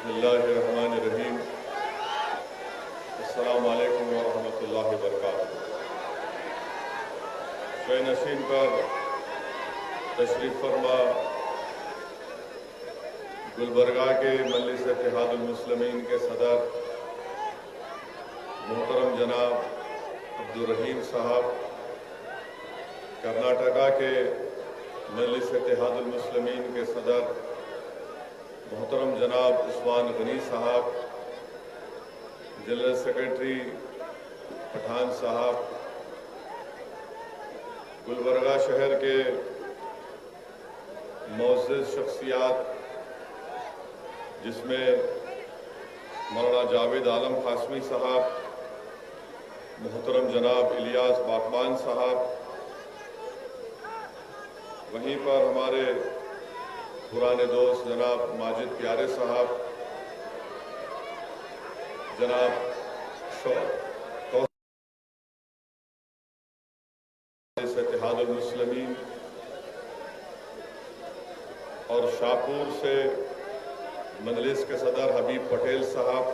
बिस्मिल्लाहिर्रहमानिर्रहीम। अस्सलामु अलैकुम वरहमतुल्लाहि वबरकातुहू। शय नशीन पर तशरीफ फरमा गुलबर्गा के मजलिस इत्तेहादुल मुस्लिमीन के सदर मोहतरम जनाब अब्दुल रहीम साहब, कर्नाटका के मजलिस इत्तेहादुल मुस्लिमीन के सदर मोहतरम जनाब उस्मान गनी साहब, जनरल सेक्रेटरी पठान साहब, गुलबर्गा शहर के मुअज़्ज़िज़ शख्सियात जिसमें मौलाना जावेद आलम कासमी साहब, मोहतरम जनाब इलियास बागबान साहब, वहीं पर हमारे पुराने दोस्त जनाब माजिद प्यारे साहब, जनाब इत्तेहादुल मुस्लिमीन और शाहपुर से मजलिस के सदर हबीब पटेल साहब,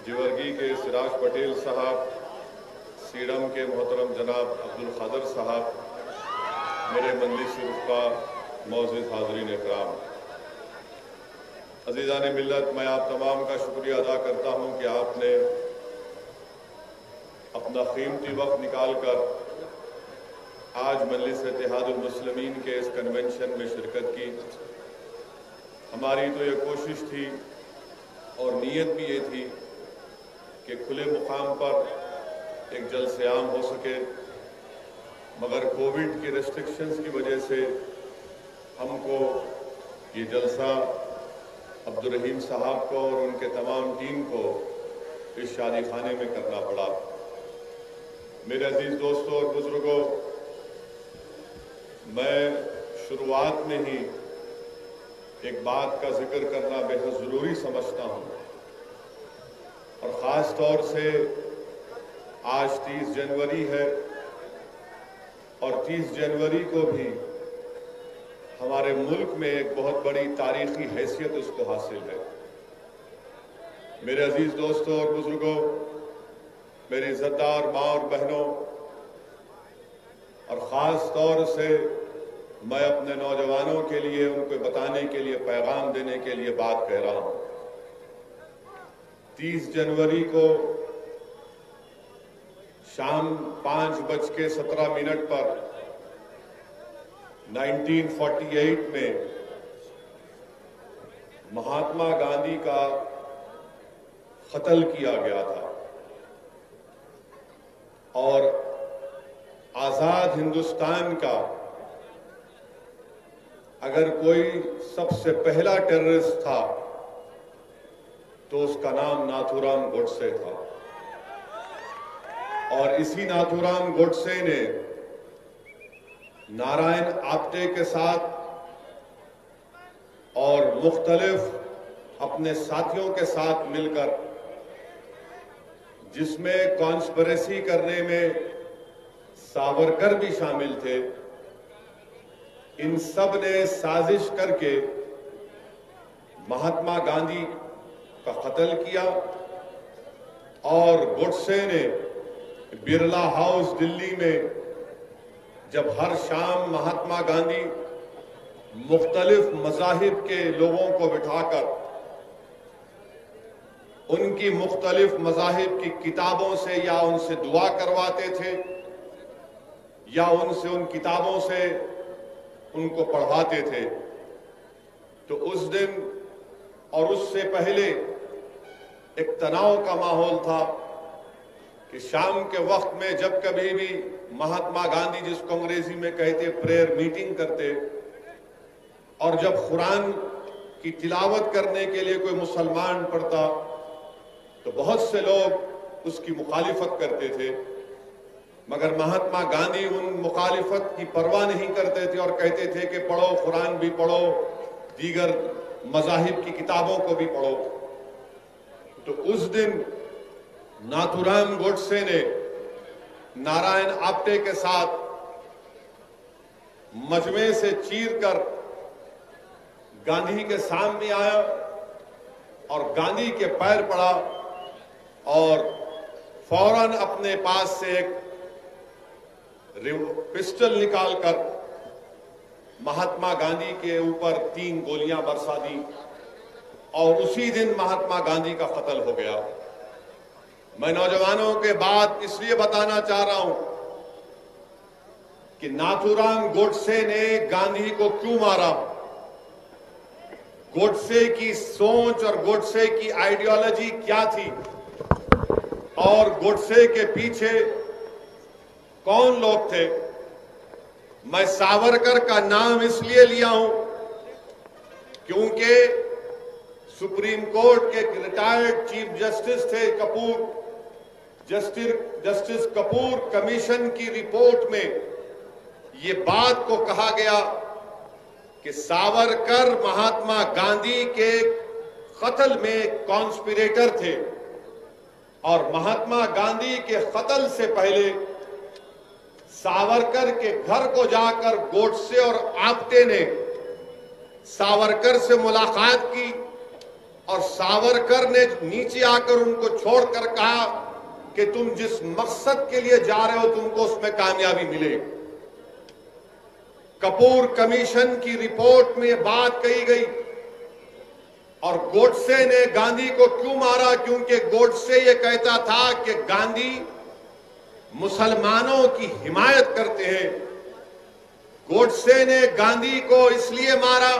जिवरगी के सिराज पटेल साहब, सीडम के मोहतरम जनाब अब्दुल खादर साहब, मेरे मजलिस रुफ़ा मौजूद हाज़रीन इकराम, अज़ीज़ान मिल्लत, मैं आप तमाम का शुक्रिया अदा करता हूँ कि आपने अपना कीमती वक्त निकाल कर आज मजलिस इत्तेहादुल मुस्लिमीन के इस कन्वेंशन में शिरकत की। हमारी तो ये कोशिश थी और नीयत भी ये थी कि खुले मुकाम पर एक जलसे आम हो सके, मगर कोविड की रेस्ट्रिक्शंस की वजह से हमको ये जलसा अब्दुल रहीम साहब को और उनके तमाम टीम को इस शादी खाने में करना पड़ा। मेरे अजीज दोस्तों और बुजुर्गों, मैं शुरुआत में ही एक बात का जिक्र करना बेहद ज़रूरी समझता हूँ, और ख़ास तौर से आज 30 जनवरी है और 30 जनवरी को भी हमारे मुल्क में एक बहुत बड़ी तारीखी हैसियत उसको हासिल है। मेरे अजीज दोस्तों और बुजुर्गों, मेरी इज़्ज़तदार माँ और बहनों, और ख़ास तौर से मैं अपने नौजवानों के लिए, उनको बताने के लिए, पैगाम देने के लिए बात कह रहा हूँ। 30 जनवरी को शाम 5:17 पर 1948 में महात्मा गांधी का कत्ल किया गया था, और आजाद हिंदुस्तान का अगर कोई सबसे पहला टेररिस्ट था तो उसका नाम नाथूराम गोडसे था। और इसी नाथूराम गोडसे ने नारायण आप्टे के साथ और मुख्तलिफ अपने साथियों के साथ मिलकर, जिसमें कॉन्स्पिरेसी करने में सावरकर भी शामिल थे, इन सब ने साजिश करके महात्मा गांधी का कत्ल किया। और गोडसे ने बिरला हाउस दिल्ली में जब हर शाम महात्मा गांधी मुख्तलिफ मज़ाहिब के लोगों को बिठाकर उनकी मुख्तलिफ मज़ाहिब की किताबों से या उनसे दुआ करवाते थे या उनसे उन किताबों से उनको पढ़वाते थे, तो उस दिन और उससे पहले एक तनाव का माहौल था कि शाम के वक्त में जब कभी भी महात्मा गांधी, जिसको अंग्रेजी में कहते प्रेयर मीटिंग करते, और जब कुरान की तिलावत करने के लिए कोई मुसलमान पढ़ता तो बहुत से लोग उसकी मुखालिफत करते थे, मगर महात्मा गांधी उन मुखालिफत की परवाह नहीं करते थे और कहते थे कि पढ़ो, कुरान भी पढ़ो, दीगर मज़ाहिब की किताबों को भी पढ़ो। तो उस दिन नाथूराम गोडसे ने नारायण आप्टे के साथ मजमे से चीरकर गांधी के सामने आया और गांधी के पैर पड़ा और फौरन अपने पास से एक पिस्टल निकालकर महात्मा गांधी के ऊपर 3 गोलियां बरसा दी और उसी दिन महात्मा गांधी का कत्ल हो गया। मैं नौजवानों के बात इसलिए बताना चाह रहा हूं कि नाथूराम गोडसे ने गांधी को क्यों मारा, गोडसे की सोच और गोडसे की आइडियोलॉजी क्या थी और गोडसे के पीछे कौन लोग थे। मैं सावरकर का नाम इसलिए लिया हूं क्योंकि सुप्रीम कोर्ट के रिटायर्ड चीफ जस्टिस थे कपूर, जस्टिस कपूर कमीशन की रिपोर्ट में ये बात को कहा गया कि सावरकर महात्मा गांधी के कत्ल में कॉन्स्पिरेटर थे और महात्मा गांधी के कत्ल से पहले सावरकर के घर को जाकर गोडसे और आप्टे ने सावरकर से मुलाकात की और सावरकर ने नीचे आकर उनको छोड़कर कहा कि तुम जिस मकसद के लिए जा रहे हो तुमको उसमें कामयाबी मिलेगी। कपूर कमीशन की रिपोर्ट में बात कही गई और गोडसे ने गांधी को क्यों मारा, क्योंकि गोडसे ये कहता था कि गांधी मुसलमानों की हिमायत करते हैं। गोडसे ने गांधी को इसलिए मारा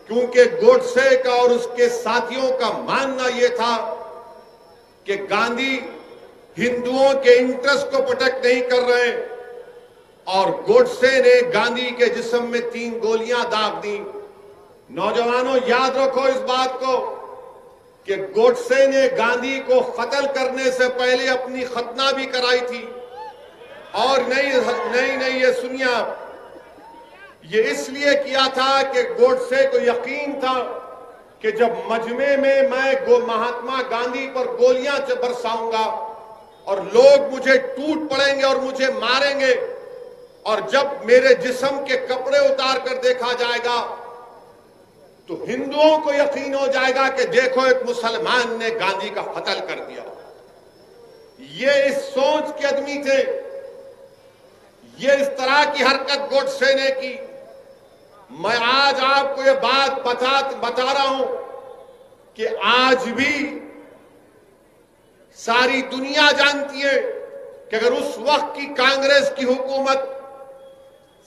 क्योंकि गोडसे का और उसके साथियों का मानना यह था कि गांधी हिंदुओं के इंटरेस्ट को प्रोटेक्ट नहीं कर रहे और गोडसे ने गांधी के जिस्म में 3 गोलियां दाग दी। नौजवानों याद रखो इस बात को कि गोडसे ने गांधी को कत्ल करने से पहले अपनी खतना भी कराई थी। और नहीं ये सुनिए आप, ये इसलिए किया था कि गोडसे को यकीन था कि जब मजमे में मैं महात्मा गांधी पर गोलियां बरसाऊंगा और लोग मुझे टूट पड़ेंगे और मुझे मारेंगे और जब मेरे जिस्म के कपड़े उतार कर देखा जाएगा तो हिंदुओं को यकीन हो जाएगा कि देखो एक मुसलमान ने गांधी का कत्ल कर दिया। ये इस सोच के आदमी थे, ये इस तरह की हरकत गोडसे ने की। मैं आज आपको ये बात बता रहा हूं कि आज भी सारी दुनिया जानती है कि अगर उस वक्त की कांग्रेस की हुकूमत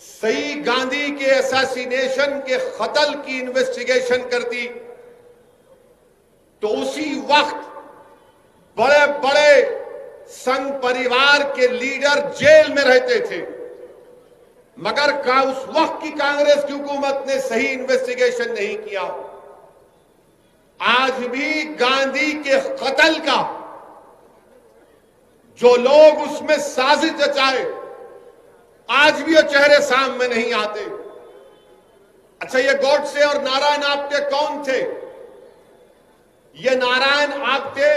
सही गांधी के असैसिनेशन के कत्ल की इन्वेस्टिगेशन करती तो उसी वक्त बड़े बड़े संघ परिवार के लीडर जेल में रहते थे, मगर उस वक्त की कांग्रेस की हुकूमत ने सही इन्वेस्टिगेशन नहीं किया। आज भी गांधी के कत्ल का जो लोग उसमें साजिश रचाए आज भी वो चेहरे सामने नहीं आते। अच्छा, ये गोडसे और नारायण आप्टे कौन थे? ये नारायण आप्टे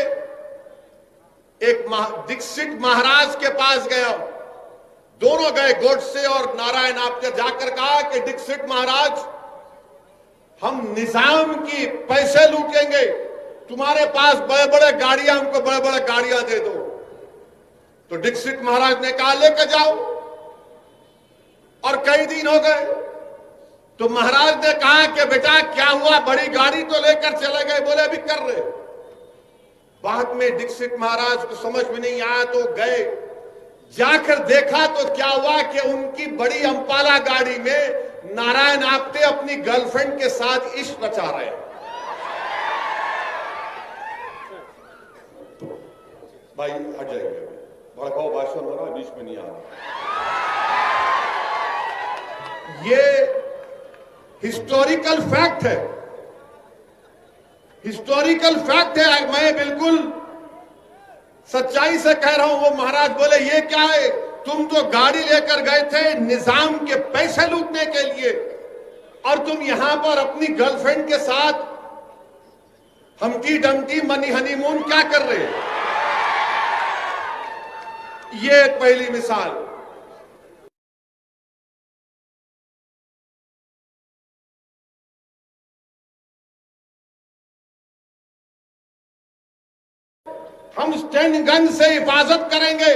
एक दीक्षित महाराज के पास गया, दोनों गए, गोडसे और नारायण आप्टे, जाकर कहा कि दीक्षित महाराज हम निजाम की पैसे लूटेंगे, तुम्हारे पास बड़े बड़े गाड़ियां, हमको बड़े बड़े गाड़ियां दे दो। तो दीक्षित महाराज ने कहा लेकर जाओ। और कई दिन हो गए तो महाराज ने कहा कि बेटा क्या हुआ, बड़ी गाड़ी तो लेकर चले गए, बोले अभी कर रहे। बाद में दीक्षित महाराज को समझ में नहीं आया तो गए, जाकर देखा तो क्या हुआ कि उनकी बड़ी अंपाला गाड़ी में नारायण आप्टे अपनी गर्लफ्रेंड के साथ इश्क रचा रहे हैं। भाई हट जाएंगे, भड़काऊ भाषण हो रहा, बीच में नहीं आ रहा। ये हिस्टोरिकल फैक्ट है, हिस्टोरिकल फैक्ट है। मैं बिल्कुल सच्चाई से कह रहा हूं। वो महाराज बोले ये क्या है, तुम तो गाड़ी लेकर गए थे निजाम के पैसे लूटने के लिए और तुम यहां पर अपनी गर्लफ्रेंड के साथ हमटी डमटी मनी हनीमून क्या कर रहे हैं? ये एक पहली मिसाल। हम स्टैंड गन से हिफाजत करेंगे।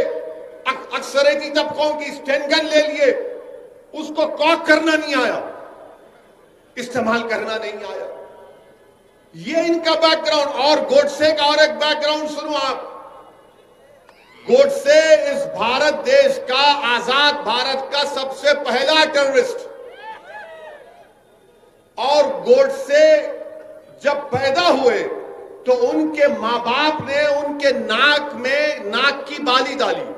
अक्सरियती तबकों की स्टैंड गन ले लिए, उसको कॉक करना नहीं आया, इस्तेमाल करना नहीं आया। ये इनका बैकग्राउंड। और गोडसे का और एक बैकग्राउंड सुनो आप। गोडसे इस भारत देश का, आजाद भारत का सबसे पहला टेररिस्ट। और गोडसे जब पैदा हुए तो उनके मां बाप ने उनके नाक में नाक की बाली डाली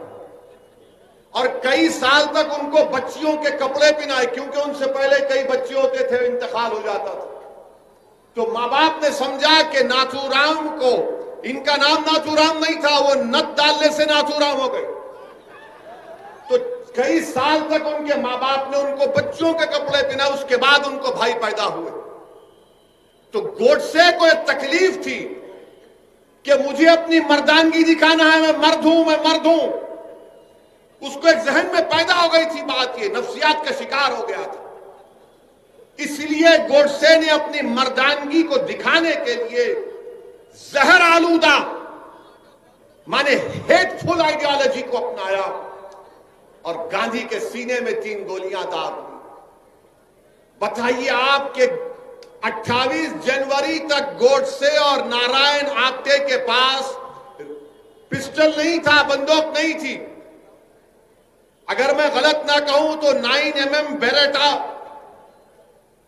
और कई साल तक उनको बच्चियों के कपड़े पहनाए, क्योंकि उनसे पहले कई बच्चे होते थे, इंतकाल हो जाता था। तो मां बाप ने समझा कि नाथूराम को, इनका नाम नाथूराम नहीं था, वो नत डालने से नाथूराम हो गए। तो कई साल तक उनके मां बाप ने उनको बच्चों के कपड़े पहनाए, उसके बाद उनको भाई पैदा हुए। तो गोडसे को एक तकलीफ थी कि मुझे अपनी मर्दानगी दिखाना है, मैं मर्द हूं, मैं मर्द हूं। उसको एक जहन में पैदा हो गई थी बात, ये नफ्सियात का शिकार हो गया था। इसलिए गोडसे ने अपनी मर्दानगी को दिखाने के लिए जहर आलूदा माने हेटफुल आइडियोलॉजी को अपनाया और गांधी के सीने में 3 गोलियां दाग दी। बताइए आपके 28 जनवरी तक गोडसे और नारायण आप्टे के पास पिस्टल नहीं था, बंदूक नहीं थी। अगर मैं गलत ना कहूं तो 9mm बेरेटा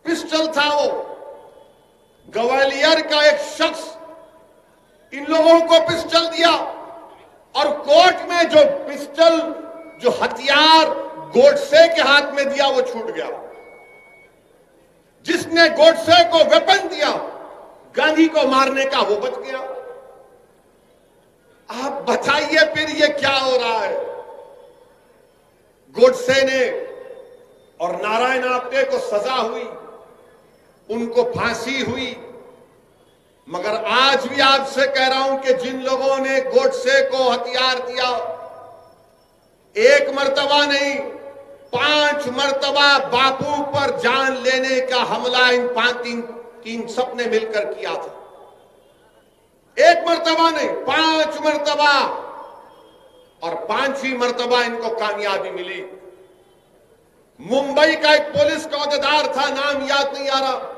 पिस्टल था वो। ग्वालियर का एक शख्स इन लोगों को पिस्टल दिया और कोर्ट में जो पिस्टल, जो हथियार गोडसे के हाथ में दिया वो छूट गया। जिसने गोडसे को वेपन दिया गांधी को मारने का, वो बच गया। आप बताइए फिर ये क्या हो रहा है। गोडसे ने और नारायण आप्टे को सजा हुई, उनको फांसी हुई, मगर आज भी आपसे कह रहा हूं कि जिन लोगों ने गोडसे को हथियार दिया, एक मर्तबा नहीं 5 मर्तबा बापू पर जान लेने का हमला इन 3 सबने मिलकर किया था। एक मर्तबा नहीं, 5 मर्तबा, और 5वीं मर्तबा इनको कामयाबी मिली। मुंबई का एक पुलिस का अहदेदार था, नाम याद नहीं आ रहा,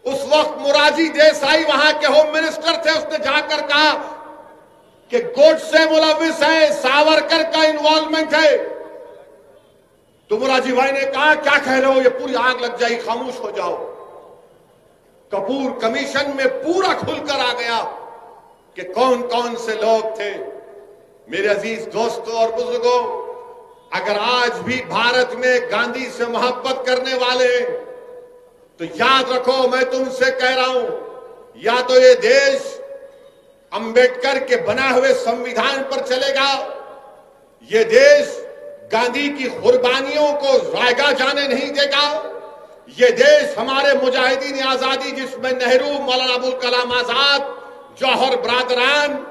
उस वक्त मोरारजी देसाई वहां के होम मिनिस्टर थे। उसने जाकर कहा कि गोडसे मुलविस है, सावरकर का इन्वॉल्वमेंट है। तो मोरारजी भाई ने कहा क्या कह रहे हो, ये पूरी आग लग जाएगी, खामोश हो जाओ। कपूर कमीशन में पूरा खुलकर आ गया कि कौन कौन से लोग थे। मेरे अजीज दोस्तों और बुजुर्गों, अगर आज भी भारत में गांधी से मोहब्बत करने वाले हैं तो याद रखो, मैं तुमसे कह रहा हूं, या तो ये देश अंबेडकर के बनाए हुए संविधान पर चलेगा, ये देश गांधी की कुर्बानियों को रायगा जाने नहीं देगा, ये देश हमारे मुजाहिदीन आजादी जिसमें नेहरू, मौलाना अबुल कलाम आजाद, जौहर बरादरान,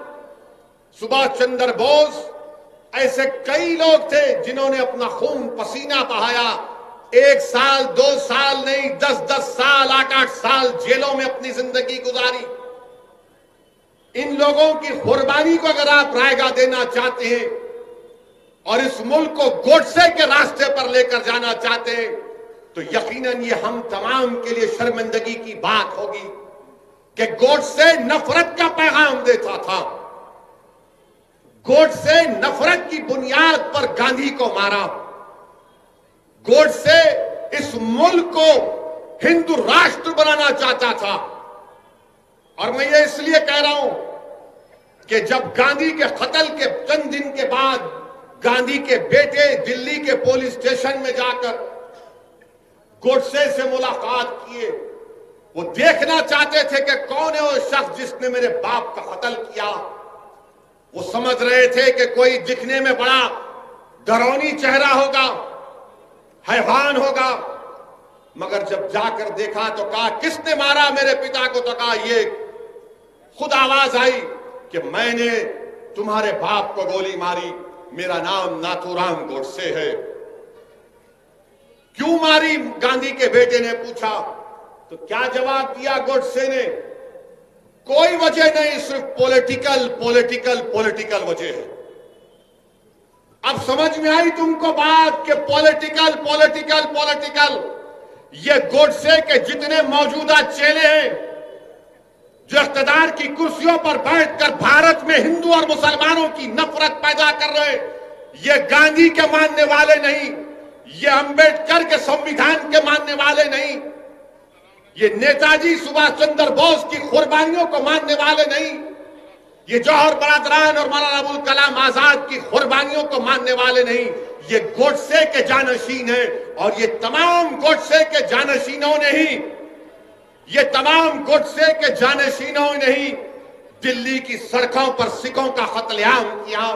सुभाष चंद्र बोस, ऐसे कई लोग थे जिन्होंने अपना खून पसीना बहाया। 1 साल 2 साल नहीं, 10-10 साल, 8-8 साल जेलों में अपनी जिंदगी गुजारी। इन लोगों की कुर्बानी को अगर आप रायगा देना चाहते हैं और इस मुल्क को गोडसे के रास्ते पर लेकर जाना चाहते हैं तो यकीनन ये हम तमाम के लिए शर्मिंदगी की बात होगी कि गोडसे नफरत का पैगाम देता था। गोडसे नफरत की बुनियाद पर गांधी को मारा। गोडसे इस मुल्क को हिंदू राष्ट्र बनाना चाहता था। और मैं ये इसलिए कह रहा हूं कि जब गांधी के कत्ल के चंद दिन के बाद गांधी के बेटे दिल्ली के पुलिस स्टेशन में जाकर गोडसे से मुलाकात किए, वो देखना चाहते थे कि कौन है वो शख्स जिसने मेरे बाप का कत्ल किया। वो समझ रहे थे कि कोई दिखने में बड़ा डरौनी चेहरा होगा, हैवान होगा, मगर जब जाकर देखा तो कहा किसने मारा मेरे पिता को, तो कहा ये खुद आवाज आई कि मैंने तुम्हारे बाप को गोली मारी, मेरा नाम नाथूराम गोडसे है। क्यों मारी, गांधी के बेटे ने पूछा। तो क्या जवाब दिया गोडसे ने, कोई वजह नहीं, सिर्फ पॉलिटिकल पॉलिटिकल पॉलिटिकल वजह है। अब समझ में आई तुमको बात कि पॉलिटिकल पॉलिटिकल पॉलिटिकल। ये गोडसे के जितने मौजूदा चेले हैं जो इख्तिदार की कुर्सियों पर बैठकर भारत में हिंदू और मुसलमानों की नफरत पैदा कर रहे हैं, ये गांधी के मानने वाले नहीं, ये अंबेडकर के संविधान के मानने वाले नहीं, ये नेताजी सुभाष चंद्र बोस की कुर्बानियों को मानने वाले नहीं, ये जौहर बरादरान और मौलाना अबुल कलाम आजाद की कुर्बानियों को मानने वाले नहीं, ये गोडसे के जानशीन है। और ये तमाम गोडसे के जानशीनों ने ही, ये तमाम गोडसे के जानशीनों ने ही दिल्ली की सड़कों पर सिखों का कत्लेआम किया।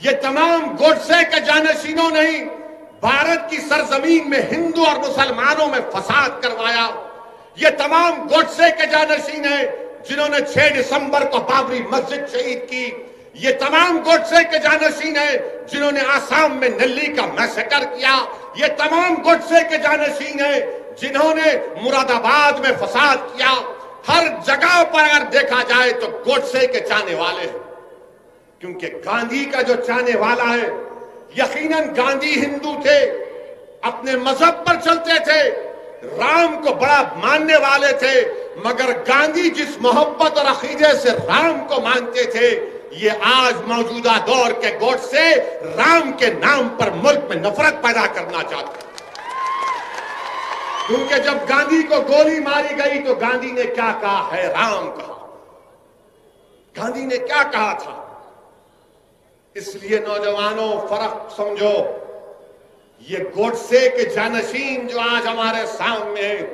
ये तमाम गोडसे के जानशीनों ने ही भारत की सरजमीन में हिंदू और मुसलमानों में फसाद करवाया। ये तमाम गोडसे के जानशीन हैं जिन्होंने 6 दिसंबर को बाबरी मस्जिद शहीद की। ये तमाम गोडसे के जानशीन हैं जिन्होंने आसाम में नल्ली का मैसेकर किया। ये तमाम गोडसे के जानशीन हैं जिन्होंने मुरादाबाद में फसाद किया। हर जगह पर अगर देखा जाए तो गोडसे के चाहने वाले हैं, क्योंकि गांधी का जो चाहने वाला है, यकीनन गांधी हिंदू थे, अपने मजहब पर चलते थे, राम को बड़ा मानने वाले थे, मगर गांधी जिस मोहब्बत और अकीदे से राम को मानते थे, ये आज मौजूदा दौर के गोडसे राम के नाम पर मुल्क में नफरत पैदा करना चाहते हैं। क्योंकि जब गांधी को गोली मारी गई तो गांधी ने क्या कहा है? राम कहा। गांधी ने क्या कहा था? इसलिए नौजवानों, फर्क समझो। ये गोडसे के जानशीन जो आज हमारे सामने हैं,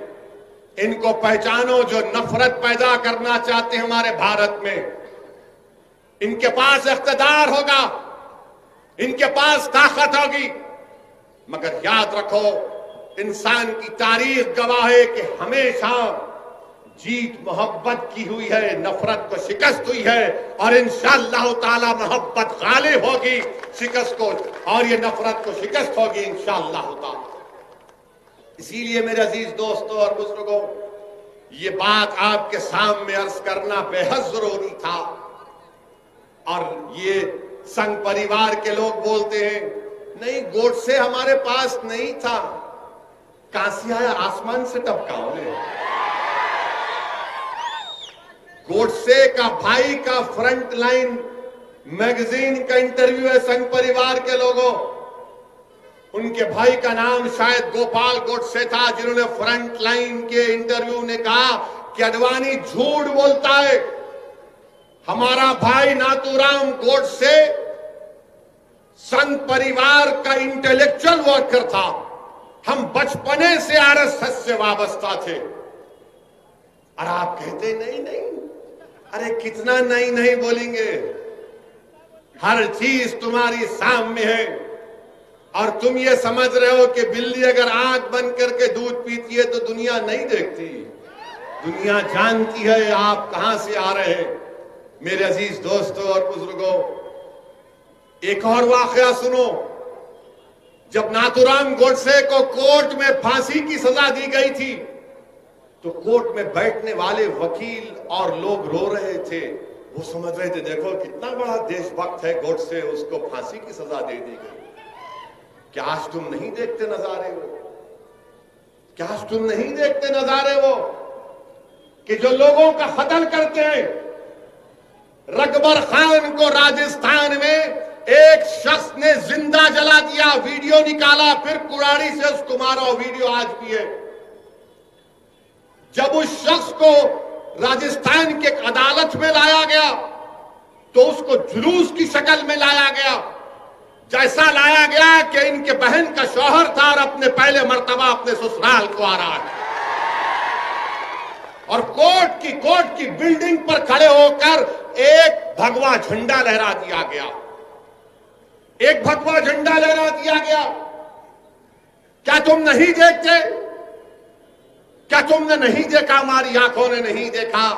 इनको पहचानो, जो नफरत पैदा करना चाहते हैं हमारे भारत में। इनके पास इख्तिदार होगा, इनके पास ताकत होगी, मगर याद रखो, इंसान की तारीख गवाह है कि हमेशा जीत मोहब्बत की हुई है, नफरत को शिकस्त हुई है, और इंशाअल्लाह ताला मोहब्बत गालिब होगी शिकस्त को, और ये नफरत को शिकस्त होगी इंशाअल्लाह ताला। इसीलिए मेरे अजीज दोस्तों और बुजुर्गों, ये बात आपके सामने अर्ज करना बेहद जरूरी था। और ये संघ परिवार के लोग बोलते हैं, नहीं गोडसे हमारे पास नहीं था। कहां से आया? आसमान से टपका उन्हें। गोडसे का भाई का फ्रंट लाइन मैगजीन का इंटरव्यू है संघ परिवार के लोगों। उनके भाई का नाम शायद गोपाल गोडसे था, जिन्होंने फ्रंट लाइन के इंटरव्यू ने कहा कि अडवाणी झूठ बोलता है। हमारा भाई नाथूराम गोडसे संघ परिवार का इंटेलेक्चुअल वर्कर था। हम बचपने से आरएसएस से वाबस्ता थे। और आप कहते नहीं नहीं, अरे कितना नहीं नहीं बोलेंगे, हर चीज तुम्हारी सामने है। और तुम ये समझ रहे हो कि बिल्ली अगर आंख बंद करके दूध पीती है तो दुनिया नहीं देखती, दुनिया जानती है आप कहां से आ रहे हैं। मेरे अजीज दोस्तों और बुजुर्गों, एक और वाकया सुनो। जब नाथूराम गोडसे को कोर्ट में फांसी की सजा दी गई थी, तो कोर्ट में बैठने वाले वकील और लोग रो रहे थे। वो समझ रहे थे देखो कितना बड़ा देशभक्त है गोडसे, उसको फांसी की सजा दे दी गई। क्या आज तुम नहीं देखते नजारे वो? क्या आज तुम नहीं देखते नजारे वो कि जो लोगों का कत्ल करते हैं? रकबर खान को राजस्थान में एक शख्स ने जिंदा जला दिया, वीडियो निकाला, फिर कुड़ाड़ी से उसको मारा, वीडियो आज भी है। जब उस शख्स को राजस्थान के अदालत में लाया गया तो उसको जुलूस की शक्ल में लाया गया, जैसा लाया गया कि इनके बहन का शौहर था और अपने पहले मर्तबा अपने ससुराल को आ रहा है। और कोर्ट की बिल्डिंग पर खड़े होकर एक भगवा झंडा लहरा दिया गया, एक भगवा झंडा लहरा दिया गया। क्या तुम नहीं देखते? क्या तुमने नहीं देखा, हमारी आंखों ने नहीं देखा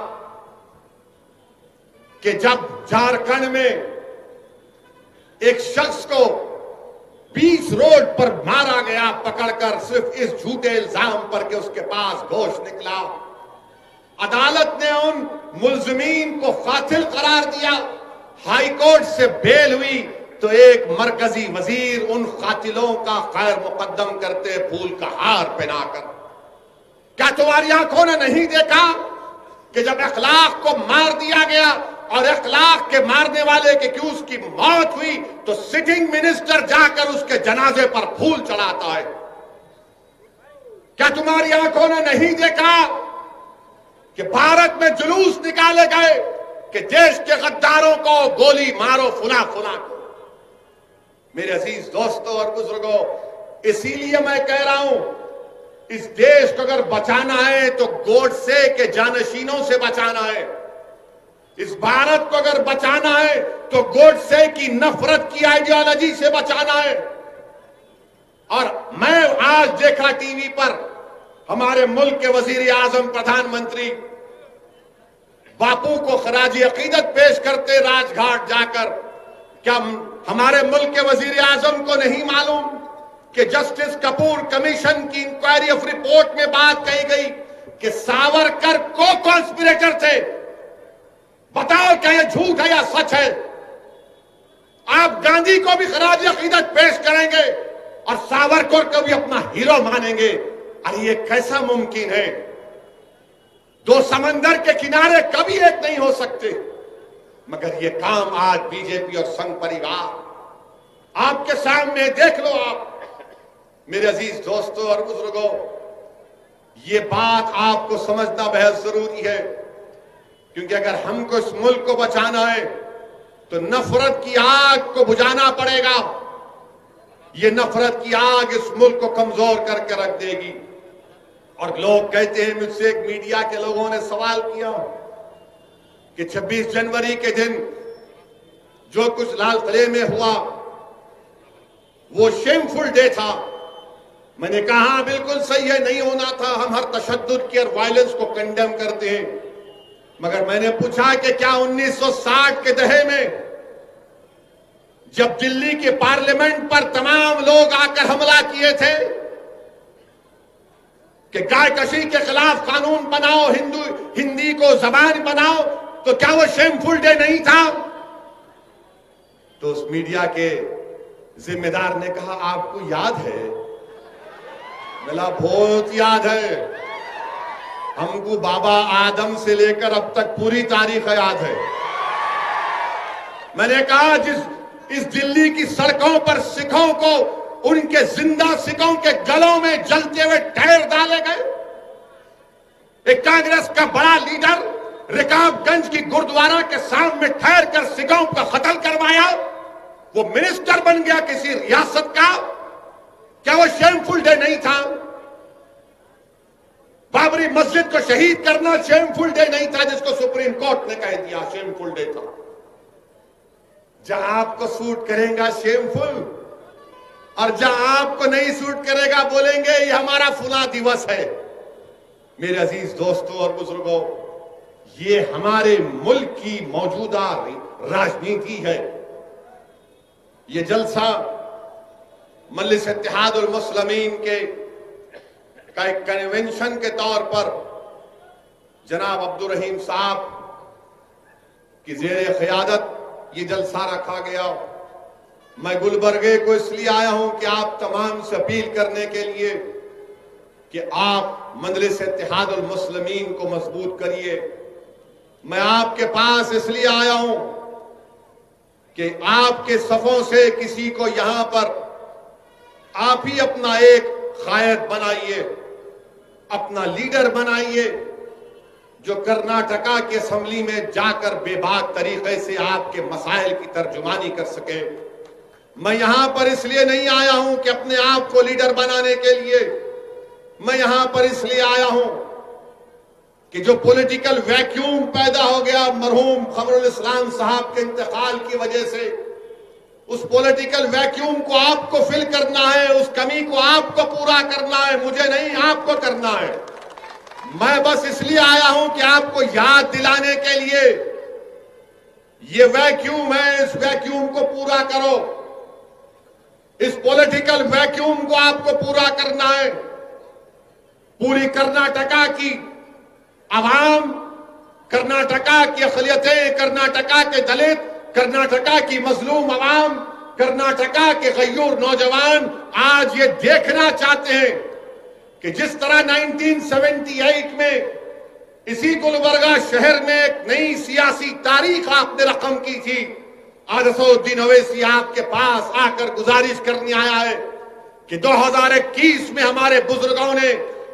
कि जब झारखंड में एक शख्स को 20 रोड पर मारा गया पकड़कर, सिर्फ इस झूठे इल्जाम पर कि उसके पास गोश्त निकला, अदालत ने उन मुल्जिमीन को कातिल करार दिया, हाई कोर्ट से बेल हुई तो एक मरकजी वजीर उन कातिलों का खैर मुकद्दम करते फूल का हार पहनाकर। क्या तुम्हारी आंखों ने नहीं देखा कि जब अखलाक को मार दिया गया और अखलाक के मारने वाले के कि उसकी मौत हुई तो सिटिंग मिनिस्टर जाकर उसके जनाजे पर फूल चढ़ाता है? क्या तुम्हारी आंखों ने नहीं देखा कि भारत में जुलूस निकाले गए कि देश के गद्दारों को गोली मारो फुला फुला को? मेरे अजीज दोस्तों और बुजुर्गों, इसीलिए मैं कह रहा हूं, इस देश को अगर बचाना है तो गोडसे के जानशीनों से बचाना है। इस भारत को अगर बचाना है तो गोडसे की नफरत की आइडियोलॉजी से बचाना है। और मैं आज देखा टीवी पर हमारे मुल्क के वजीर आजम प्रधानमंत्री बापू को खराजी अकीदत पेश करते राजघाट जाकर। क्या हमारे मुल्क के वजीर आजम को नहीं मालूम कि जस्टिस कपूर कमीशन की इंक्वायरी ऑफ रिपोर्ट में बात कही गई कि सावरकर को कॉन्स्पिरेटर थे? बताओ क्या यह झूठ है या सच है? आप गांधी को भी खराजी अकीदत पेश करेंगे और सावरकर को भी अपना हीरो मानेंगे? अरे ये कैसा मुमकिन है? दो समंदर के किनारे कभी एक नहीं हो सकते। मगर ये काम आज बीजेपी और संघ परिवार आपके सामने देख लो। आप मेरे अजीज दोस्तों और बुजुर्गों, ये बात आपको समझना बेहद जरूरी है, क्योंकि अगर हमको इस मुल्क को बचाना है तो नफरत की आग को बुझाना पड़ेगा। ये नफरत की आग इस मुल्क को कमजोर करके रख देगी। और लोग कहते हैं, मुझसे एक मीडिया के लोगों ने सवाल किया कि 26 जनवरी के दिन जो कुछ लाल किले में हुआ वो शेमफुल डे था। मैंने कहा बिल्कुल सही है, नहीं होना था। हम हर तशद्दुद की और वायलेंस को कंडेम करते हैं। मगर मैंने पूछा कि क्या 1960 के दहे में जब दिल्ली के पार्लियामेंट पर तमाम लोग आकर हमला किए थे कि गायकशी के खिलाफ कानून बनाओ, हिंदी को जबान बनाओ, तो क्या वो शेमफुल डे नहीं था? तो उस मीडिया के जिम्मेदार ने कहा, आपको याद है? बोला, बहुत याद है, हमको बाबा आदम से लेकर अब तक पूरी तारीख याद है। मैंने कहा, इस दिल्ली की सड़कों पर सिखों को उनके जिंदा सिखों के गलों में जलते हुए टायर डाले गए। एक कांग्रेस का बड़ा लीडर रिकाबगंज की गुरुद्वारा के सामने ठहर कर सिखों का कत्ल करवाया, वो मिनिस्टर बन गया किसी रियासत का। क्या वो शेमफुल डे नहीं था? बाबरी मस्जिद को शहीद करना शेमफुल डे नहीं था, जिसको सुप्रीम कोर्ट ने कह दिया शेमफुल डे था? जहां आपको सूट करेगा शेमफुल, और जहां आपको नहीं सूट करेगा बोलेंगे ये हमारा फुला दिवस है। मेरे अजीज दोस्तों और बुजुर्गों, ये हमारे मुल्क की मौजूदा राजनीति है। ये जलसा मजलिस इत्तेहादुल मुस्लिमीन के का एक कन्वेंशन के तौर पर जनाब अब्दुल रहीम साहब की जेर क़यादत ये जलसा रखा गया। मैं गुलबर्गे को इसलिए आया हूं कि आप तमाम से अपील करने के लिए कि आप मजलिस इत्तेहादुल मुस्लिमीन को मजबूत करिए। मैं आपके पास इसलिए आया हूं कि आपके सफों से किसी को यहां पर आप ही अपना एक कायद बनाइए, अपना लीडर बनाइए, जो कर्नाटका की असेंबली में जाकर बेबाक तरीके से आपके मसाइल की तर्जुमानी कर सके। मैं यहां पर इसलिए नहीं आया हूं कि अपने आप को लीडर बनाने के लिए, मैं यहां पर इसलिए आया हूं कि जो पॉलिटिकल वैक्यूम पैदा हो गया मरहूम खबरुल इस्लाम साहब के इंतकाल की वजह से, उस पॉलिटिकल वैक्यूम को आपको फिल करना है, उस कमी को आपको पूरा करना है, मुझे नहीं आपको करना है। मैं बस इसलिए आया हूं कि आपको याद दिलाने के लिए ये वैक्यूम है, इस वैक्यूम को पूरा करो। इस पॉलिटिकल वैक्यूम को आपको पूरा करना है। पूरी कर्नाटका की आवाम, कर्नाटका की अक़लियतें, कर्नाटका के दलित, कर्नाटका की मजलूम आवाम, कर्नाटका के गयूर नौजवान आज ये देखना चाहते हैं कि जिस तरह 1978 में इसी गुलबर्गा शहर में एक नई सियासी तारीख आपने रकम की थी, आज असदुद्दीन ओवैसी आपके पास आकर गुजारिश करने आया है कि 2021 में हमारे बुजुर्गों ने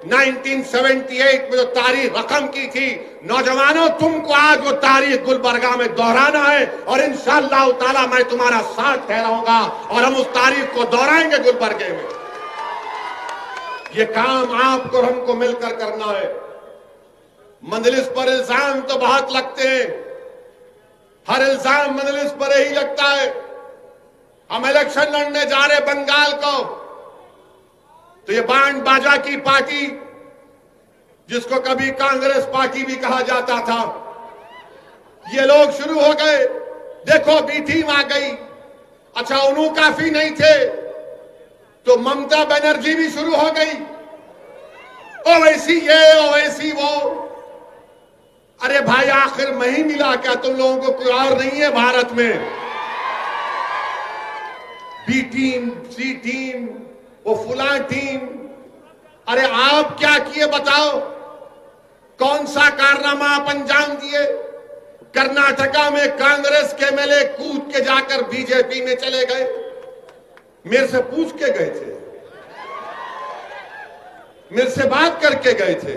1978 में जो तारीख रकम की थी, नौजवानों तुमको आज वो तारीख गुलबर्गा में दोहराना है और इंशाअल्लाह ताला मैं तुम्हारा साथ ठहराऊंगा और हम उस तारीख को दोहराएंगे गुलबर्गे में। ये काम आपको और हमको मिलकर करना है। मजलिस पर इल्जाम तो बहुत लगते हैं, हर इल्जाम मजलिस पर ही लगता है। हम इलेक्शन लड़ने जा रहे बंगाल को, तो ये बैंड बाजा की पार्टी जिसको कभी कांग्रेस पार्टी भी कहा जाता था, ये लोग शुरू हो गए। देखो बी टीम आ गई। अच्छा उन्हों काफी नहीं थे तो ममता बनर्जी भी शुरू हो गई। ओवैसी ये ओवैसी वो। अरे भाई आखिर मैं ही मिला क्या? तुम लोगों को कोई और नहीं है भारत में? बी टीम, सी टीम, वो फुला टीम। अरे आप क्या किए बताओ? कौन सा कारनामा आप अंजाम दिए? कर्नाटका में कांग्रेस के एमएलए कूद के जाकर बीजेपी में चले गए। मेरे से पूछ के गए थे, मेरे से बात करके गए थे,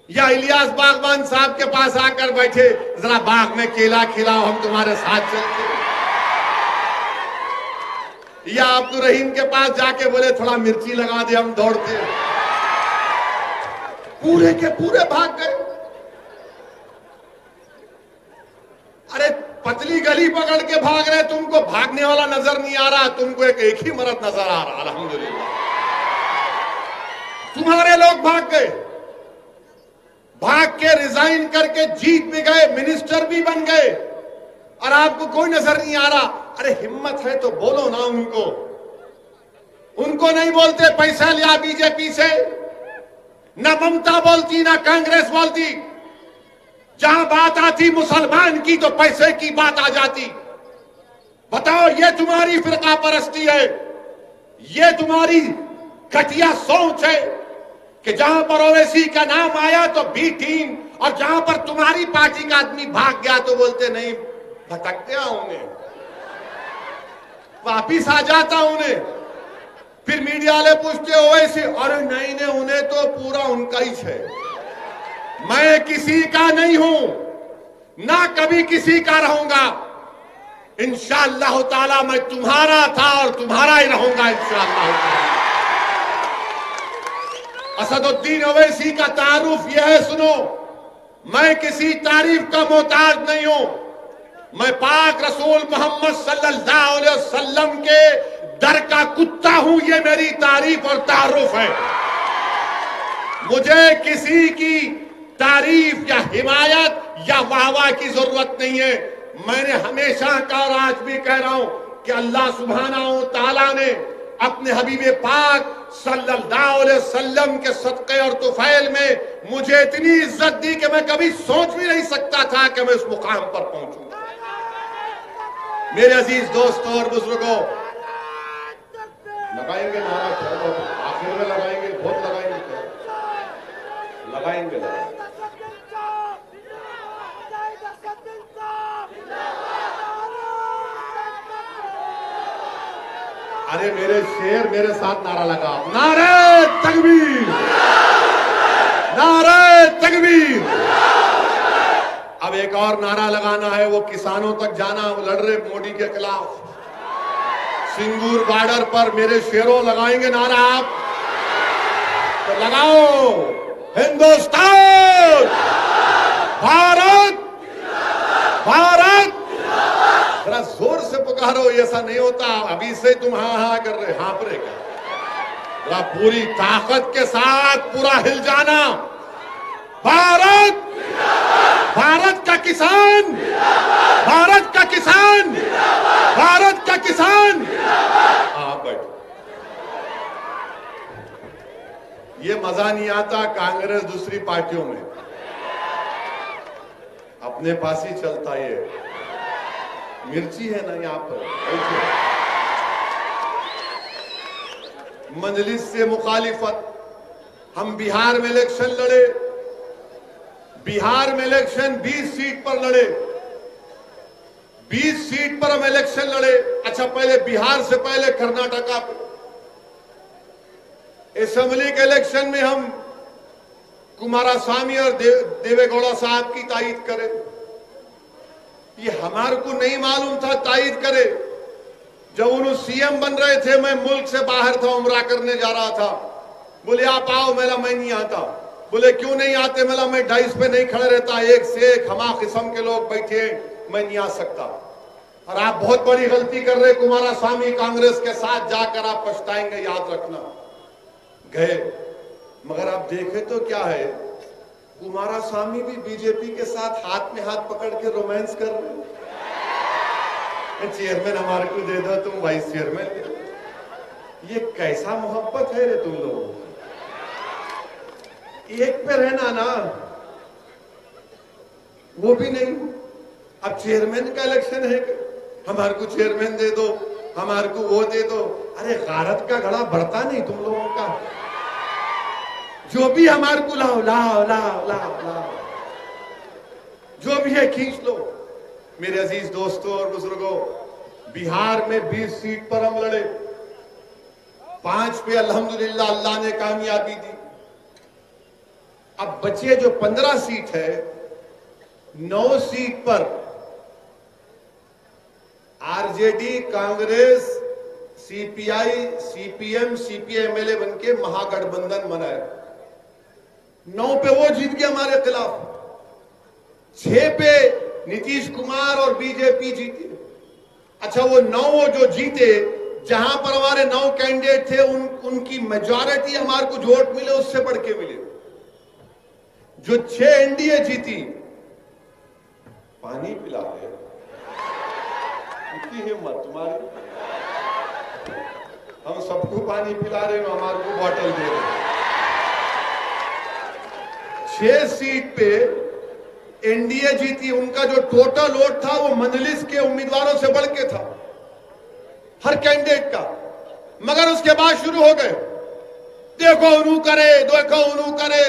या इलियास बागवान साहब के पास आकर बैठे, जरा बाग में केला खिलाओ हम तुम्हारे साथ चलते, या अब्दुल रहीम के पास जाके बोले थोड़ा मिर्ची लगा दे हम दौड़ते। पूरे के पूरे भाग गए। अरे पतली गली पकड़ के भाग रहे, तुमको भागने वाला नजर नहीं आ रहा, तुमको एक ही मर्द नजर आ रहा। अल्हम्दुलिल्लाह तुम्हारे लोग भाग गए, भाग के रिजाइन करके जीत भी गए, मिनिस्टर भी बन गए, और आपको कोई नजर नहीं आ रहा। अरे हिम्मत है तो बोलो ना उनको। उनको नहीं बोलते पैसा लिया बीजेपी से, ना ममता बोलती ना कांग्रेस बोलती। जहां बात आती मुसलमान की तो पैसे की बात आ जाती। बताओ ये तुम्हारी फिरका परस्ती है, ये तुम्हारी घटिया सोच है कि जहां पर ओवैसी का नाम आया तो बी टीम, और जहां पर तुम्हारी पार्टी का आदमी भाग गया तो बोलते नहीं भटक गया, उन्हें वापिस आ जाता उन्हें। फिर मीडिया वाले पूछते ओवैसी, अरे नहीं नहीं उन्हें तो पूरा उनका ही है। मैं किसी का नहीं हूं, ना कभी किसी का रहूंगा। इंशाअल्लाह ताला मैं तुम्हारा था और तुम्हारा ही रहूंगा इंशाअल्लाह ताला। असदुद्दीन ओवैसी का तारुफ यह है, सुनो, मैं किसी तारीफ का मोहताज नहीं हूं। मैं पाक रसूल मोहम्मद सल्लल्लाहु अलैहि वसल्लम के दर का कुत्ता हूं, ये मेरी तारीफ और तारुफ है। मुझे किसी की तारीफ या हिमायत या वाहवाह की जरूरत नहीं है। मैंने हमेशा कहा और आज भी कह रहा हूं कि अल्लाह सुब्हानहू तआला ने अपने हबीब पाक सल्लल्लाहु अलैहि वसल्लम के सदक़े और तुफैल में मुझे इतनी इज्जत दी कि मैं कभी सोच भी नहीं सकता था कि मैं उस मुकाम पर पहुंचूं। मेरे अजीज दोस्तों और बुजुर्गों, लगाएंगे नारा, आखिर में लगाएंगे, बहुत लगाएंगे, लगाएंगे। अरे मेरे शेर मेरे साथ नारा लगाओ, नारे तकबीर, नारे तकबीर। अब एक और नारा लगाना है, वो किसानों तक जाना। वो लड़ रहे मोदी के खिलाफ सिंगूर बॉर्डर पर। मेरे शेरों लगाएंगे नारा आप तो लगाओ, हिंदुस्तान, भारत, भारत। जरा जोर से पुकारो, ऐसा नहीं होता अभी से तुम हाँ हाँ कर रहे, हाँप रहे क्या? जरा पूरी ताकत के साथ पूरा हिल जाना। भारत, भारत का किसान, भारत का किसान, भारत का किसान। आप बैठो। ये मजा नहीं आता कांग्रेस दूसरी पार्टियों में, अपने पास ही चलता ये मिर्ची है ना यहाँ पर। मजलिस से मुखालिफत, हम बिहार में इलेक्शन लड़े, बिहार में इलेक्शन 20 सीट पर लड़े, 20 सीट पर हम इलेक्शन लड़े। अच्छा, पहले बिहार से पहले कर्नाटका पे असेंबली के इलेक्शन में हम कुमारस्वामी और देवेगौड़ा साहब की तायीद करें। ये हमारे को नहीं मालूम था तायीद करे। जब उन्होंने सीएम बन रहे थे, मैं मुल्क से बाहर था, उम्रा करने जा रहा था। बोले आप आओ, मेला मैं नहीं आता। बोले क्यों नहीं आते? मेला मैं डाइस पे नहीं खड़े रहता, एक से एक हमा किस्म के लोग बैठे, मैं नहीं आ सकता। और आप बहुत बड़ी गलती कर रहे कुमारस्वामी, कांग्रेस के साथ जाकर आप पछताएंगे, याद रखना। गए, मगर आप देखे तो क्या है, कुमारस्वामी भी बीजेपी के साथ हाथ में हाथ पकड़ के रोमांस कर रहे हैं। चेयरमैन हमारे को दे दो, तुम वाइस चेयरमैन। ये कैसा मोहब्बत है रे तुम लोग? एक पे रहना ना, वो भी नहीं। अब चेयरमैन का इलेक्शन है, हमारे को चेयरमैन दे दो, हमारे को वो दे दो। अरे गारत का घड़ा बढ़ता नहीं तुम लोगों का? जो भी हमारे को लाओ लाओ लाओ लाओ लाओ, जो भी है खींच लो। मेरे अजीज दोस्तों और बुजुर्गों, बिहार में 20 सीट पर हम लड़े, 5 पे अल्हम्दुलिल्लाह अल्लाह ने कामयाबी दी। अब बचे जो 15 सीट है, 9 सीट पर आरजेडी, कांग्रेस, सीपीआई, सीपीएम, सीपीएमएलए बनके महागठबंधन बनाए। 9 पे वो जीत गए हमारे खिलाफ, 6 पे नीतीश कुमार और बीजेपी जीते। अच्छा, वो 9 जो जीते, जहां पर हमारे 9 कैंडिडेट थे, उनकी मेजॉरिटी हमारे को वोट मिले, उससे बढ़ के मिले। जो 6 एनडीए जीती, पानी पिला दे, इतनी हिम्मत तुम्हारी? हम सबको पानी पिला रहे हो, हमारे को बॉटल दे रहे। 6 सीट पे एनडीए जीती, उनका जो टोटल वोट था वो मजलिस के उम्मीदवारों से बढ़ के था, हर कैंडिडेट का। मगर उसके बाद शुरू हो गए, देखो उन्हू करे, देखो उन्हू करे।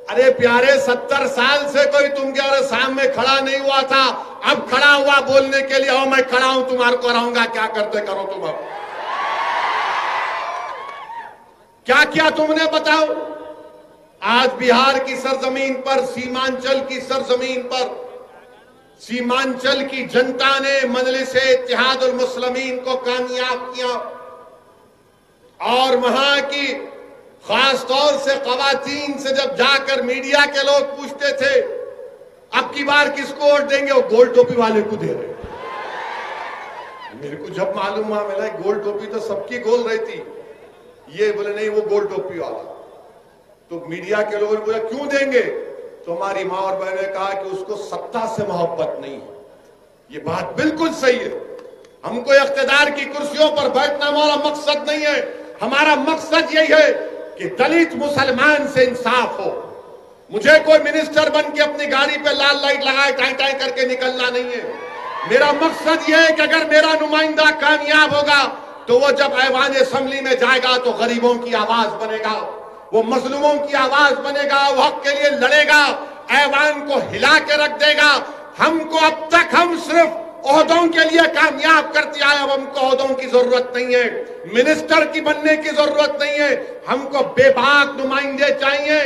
अरे प्यारे, 70 साल से कोई तुम्हारे सामने खड़ा नहीं हुआ था, अब खड़ा हुआ बोलने के लिए, हो मैं खड़ा हूं, तुम्हारे को हराऊंगा, क्या करते करो तुम। अब क्या किया तुमने बताओ? आज बिहार की सरजमीन पर, सीमांचल की सरजमीन पर, सीमांचल की जनता ने मजलिस-ए-इत्तेहादुल मुस्लिमीन को कामयाब किया। और वहां की खास तौर से खवातीन से जब जाकर मीडिया के लोग पूछते थे अब की बार किसको वोट देंगे, वो गोल टोपी वाले को दे रहे। मेरे को जब मालूम हुआ, मेरा गोल टोपी तो सबकी गोल रहती, ये बोले नहीं वो गोल टोपी वाला। तो मीडिया के लोगों ने बोला क्यों देंगे? तो हमारी मां और बहन ने कहा कि उसको सत्ता से मोहब्बत नहीं है। ये बात बिल्कुल सही है। हमको इख्तिदार की कुर्सियों पर बैठना हमारा मकसद नहीं है। हमारा मकसद यही है कि दलित मुसलमान से इंसाफ हो। मुझे कोई मिनिस्टर बन के अपनी गाड़ी पे लाल लाइट लगाए टाई टाई करके निकलना नहीं है। मेरा मकसद यह है कि अगर मेरा नुमाइंदा कामयाब होगा तो वो जब ऐवान असेंबली में जाएगा तो गरीबों की आवाज बनेगा, वो मजलूमों की आवाज बनेगा, वो हक के लिए लड़ेगा, ऐवान को हिला के रख देगा। हमको अब तक हम सिर्फ ओहदों के लिए कामयाब करते आए, अब हमको ओहदों की जरूरत नहीं है, मिनिस्टर की बनने की जरूरत नहीं है। हमको बेबाक नुमाइंदे चाहिए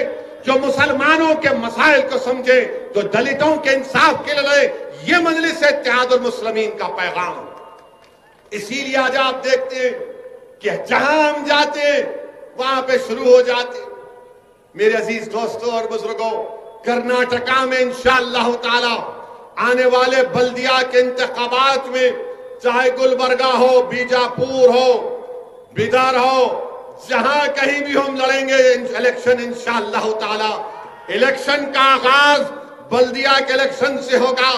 जो मुसलमानों के मसाइल को समझे, जो दलितों के इंसाफ के लिए लड़े। ये मजलिस-ए-इत्तेहादुल मुस्लिमीन का पैगाम। इसीलिए आज आप देखते हैं कि जहां हम जाते हैं वहां पे शुरू हो जाते। मेरे अजीज दोस्तों और बुजुर्गों, कर्नाटका में इंशाअल्लाह ताला आने वाले बल्दिया के इंतखाबात में, चाहे गुलबर्गा हो, बीजापुर हो, बिदर हो, जहां कहीं भी हम लड़ेंगे इलेक्शन इंशाअल्लाह ताला। इलेक्शन का आगाज बल्दिया के इलेक्शन से होगा।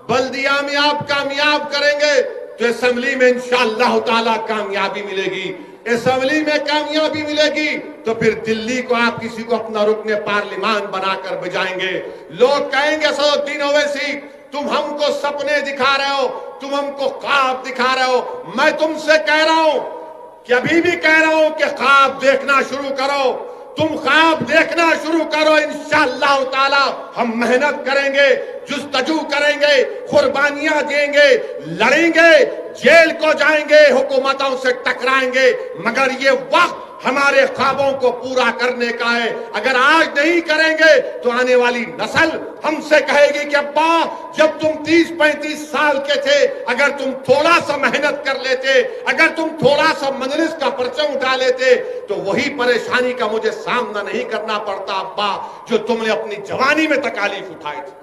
बल्दिया में आप कामयाब करेंगे तो असेंबली में इंशाअल्लाह ताला कामयाबी मिलेगी। असेंबली में कामयाबी मिलेगी तो फिर दिल्ली को आप किसी को अपना रुकने पार्लिमान बनाकर बजाएंगे। लोग कहेंगे असदुद्दीन ओवैसी तुम हमको सपने दिखा रहे हो, तुम हमको ख्वाब दिखा रहे हो। मैं तुमसे कह रहा हूं कि अभी भी कह रहा हूं कि ख्वाब देखना शुरू करो, तुम ख्वाब देखना शुरू करो। इंशाअल्लाह ताला हम मेहनत करेंगे, जुस्तजू करेंगे, कुर्बानियां देंगे, लड़ेंगे, जेल को जाएंगे, हुकूमतों से टकराएंगे, मगर ये वक्त हमारे ख्वाबों को पूरा करने का है। अगर आज नहीं करेंगे तो आने वाली नस्ल हमसे कहेगी कि अब्बा जब तुम 30-35 साल के थे, अगर तुम थोड़ा सा मेहनत कर लेते, अगर तुम थोड़ा सा मजलिस का परचम उठा लेते तो वही परेशानी का मुझे सामना नहीं करना पड़ता अब्बा जो तुमने अपनी जवानी में तकालीफ उठाई थी।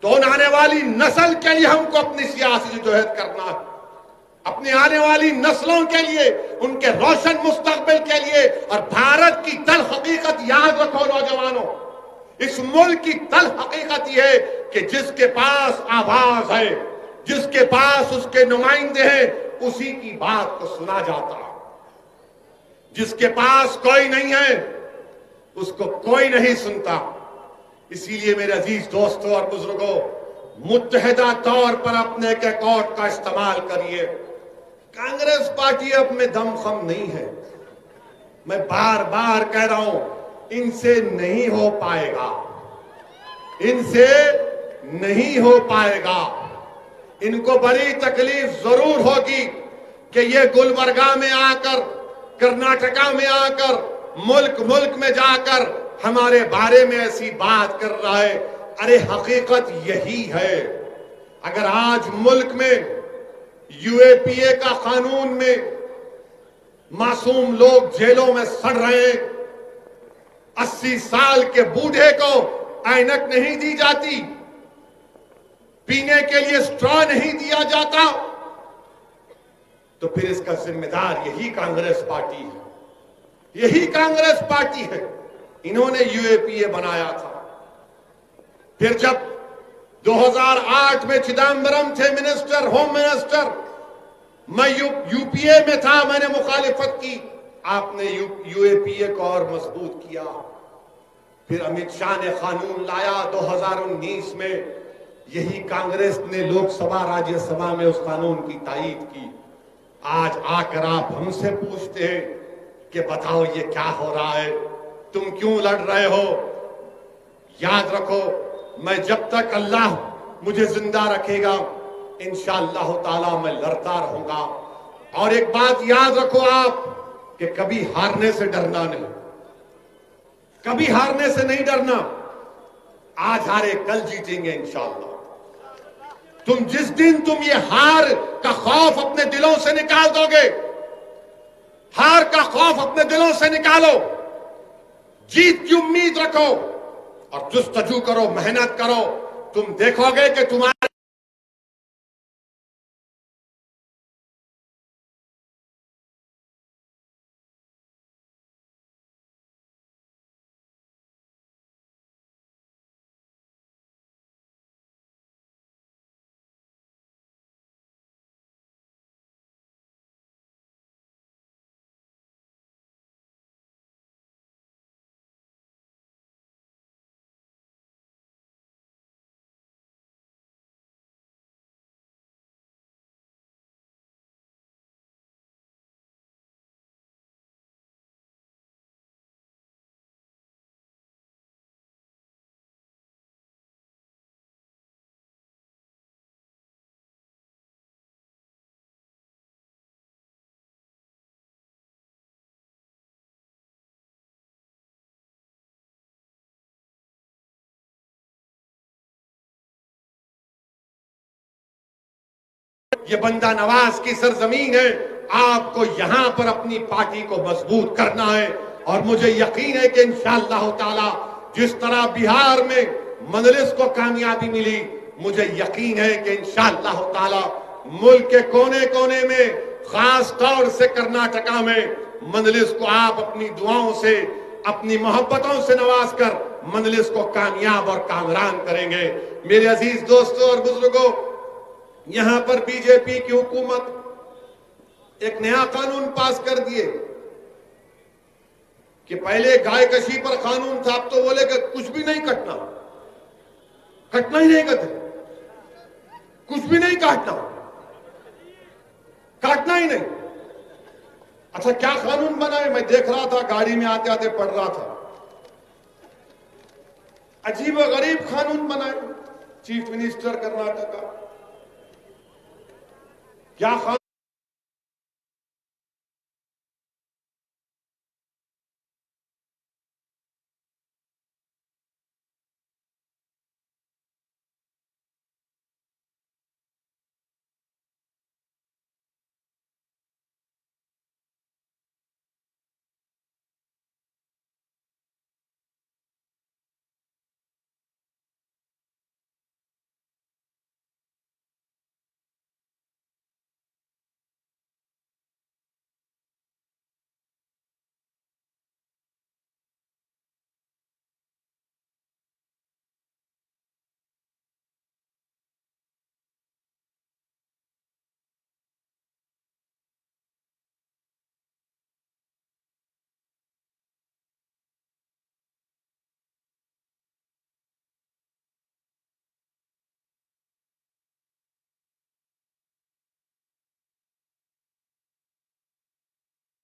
तो आने वाली नस्ल के लिए हमको अपनी सियासी जदोजहद करना है, अपनी आने वाली नस्लों के लिए, उनके रोशन मुस्तकबिल के लिए। और भारत की तल हकीकत याद रखो नौजवानों, इस मुल्क की तल हकीकत यह है कि जिसके पास आवाज है, जिसके पास उसके नुमाइंदे हैं, उसी की बात को सुना जाता है। जिसके पास कोई नहीं है उसको कोई नहीं सुनता। इसीलिए मेरे अजीज दोस्तों और बुजुर्गों, मुत्तहिदा तौर पर अपने के कोर्ट का इस्तेमाल करिए। कांग्रेस पार्टी अब में दमखम नहीं है, मैं बार बार कह रहा हूं, इनसे नहीं हो पाएगा, इनसे नहीं हो पाएगा। इनको बड़ी तकलीफ जरूर होगी कि ये गुलबर्गा में आकर, कर्नाटका में आकर, मुल्क मुल्क में जाकर हमारे बारे में ऐसी बात कर रहा है। अरे हकीकत यही है। अगर आज मुल्क में यूएपीए का कानून में मासूम लोग जेलों में सड़ रहे हैं, 80 साल के बूढ़े को ऐनक नहीं दी जाती, पीने के लिए स्ट्रॉ नहीं दिया जाता, तो फिर इसका जिम्मेदार यही कांग्रेस पार्टी है, यही कांग्रेस पार्टी है। इन्होंने यूएपीए बनाया था। फिर जब 2008 में चिदम्बरम थे मिनिस्टर, होम मिनिस्टर, मैं यूपीए में था, मैंने मुखालिफत की, आपने यूएपीए को और मजबूत किया। फिर अमित शाह ने कानून लाया 2019 में, यही कांग्रेस ने लोकसभा राज्यसभा में उस कानून की तायीद की। आज आकर आप हमसे पूछते हैं कि बताओ ये क्या हो रहा है, तुम क्यों लड़ रहे हो? याद रखो, मैं जब तक अल्लाह मुझे जिंदा रखेगा इंशाअल्लाह ताला मैं लड़ता रहूंगा। और एक बात याद रखो आप कि कभी हारने से डरना नहीं, कभी हारने से नहीं डरना। आज हारे कल जीतेंगे इंशाअल्लाह। जिस दिन तुम ये हार का खौफ अपने दिलों से निकाल दोगे, हार का खौफ अपने दिलों से निकालो, जीत की उम्मीद रखो और जुस्तजू करो, मेहनत करो, तुम देखोगे कि तुम्हारे ये बंदा नवाज की सरजमीन है, आपको यहां पर अपनी पार्टी को मजबूत करना है। और मुझे यकीन है कि इंशाअल्लाह ताला जिस तरह बिहार में मजलिस को कामयाबी मिली, मुझे यकीन है कि इंशाअल्लाह ताला मुल्क के कोने कोने में, खास तौर से कर्नाटका में, मजलिस को आप अपनी दुआओं से, अपनी मोहब्बतों से नवाज कर मजलिस को कामयाब और कामरान करेंगे। मेरे अजीज दोस्तों और बुजुर्गों, यहां पर बीजेपी की हुकूमत एक नया कानून पास कर दिए, कि पहले गाय कशी पर कानून था, अब तो बोले कि कुछ भी नहीं कटना, कटना ही नहीं कहते, कुछ भी नहीं काटना, काटना ही नहीं। अच्छा क्या कानून बना है? मैं देख रहा था, गाड़ी में आते आते पढ़ रहा था, अजीब और गरीब कानून बनाए। चीफ मिनिस्टर कर्नाटक का क्या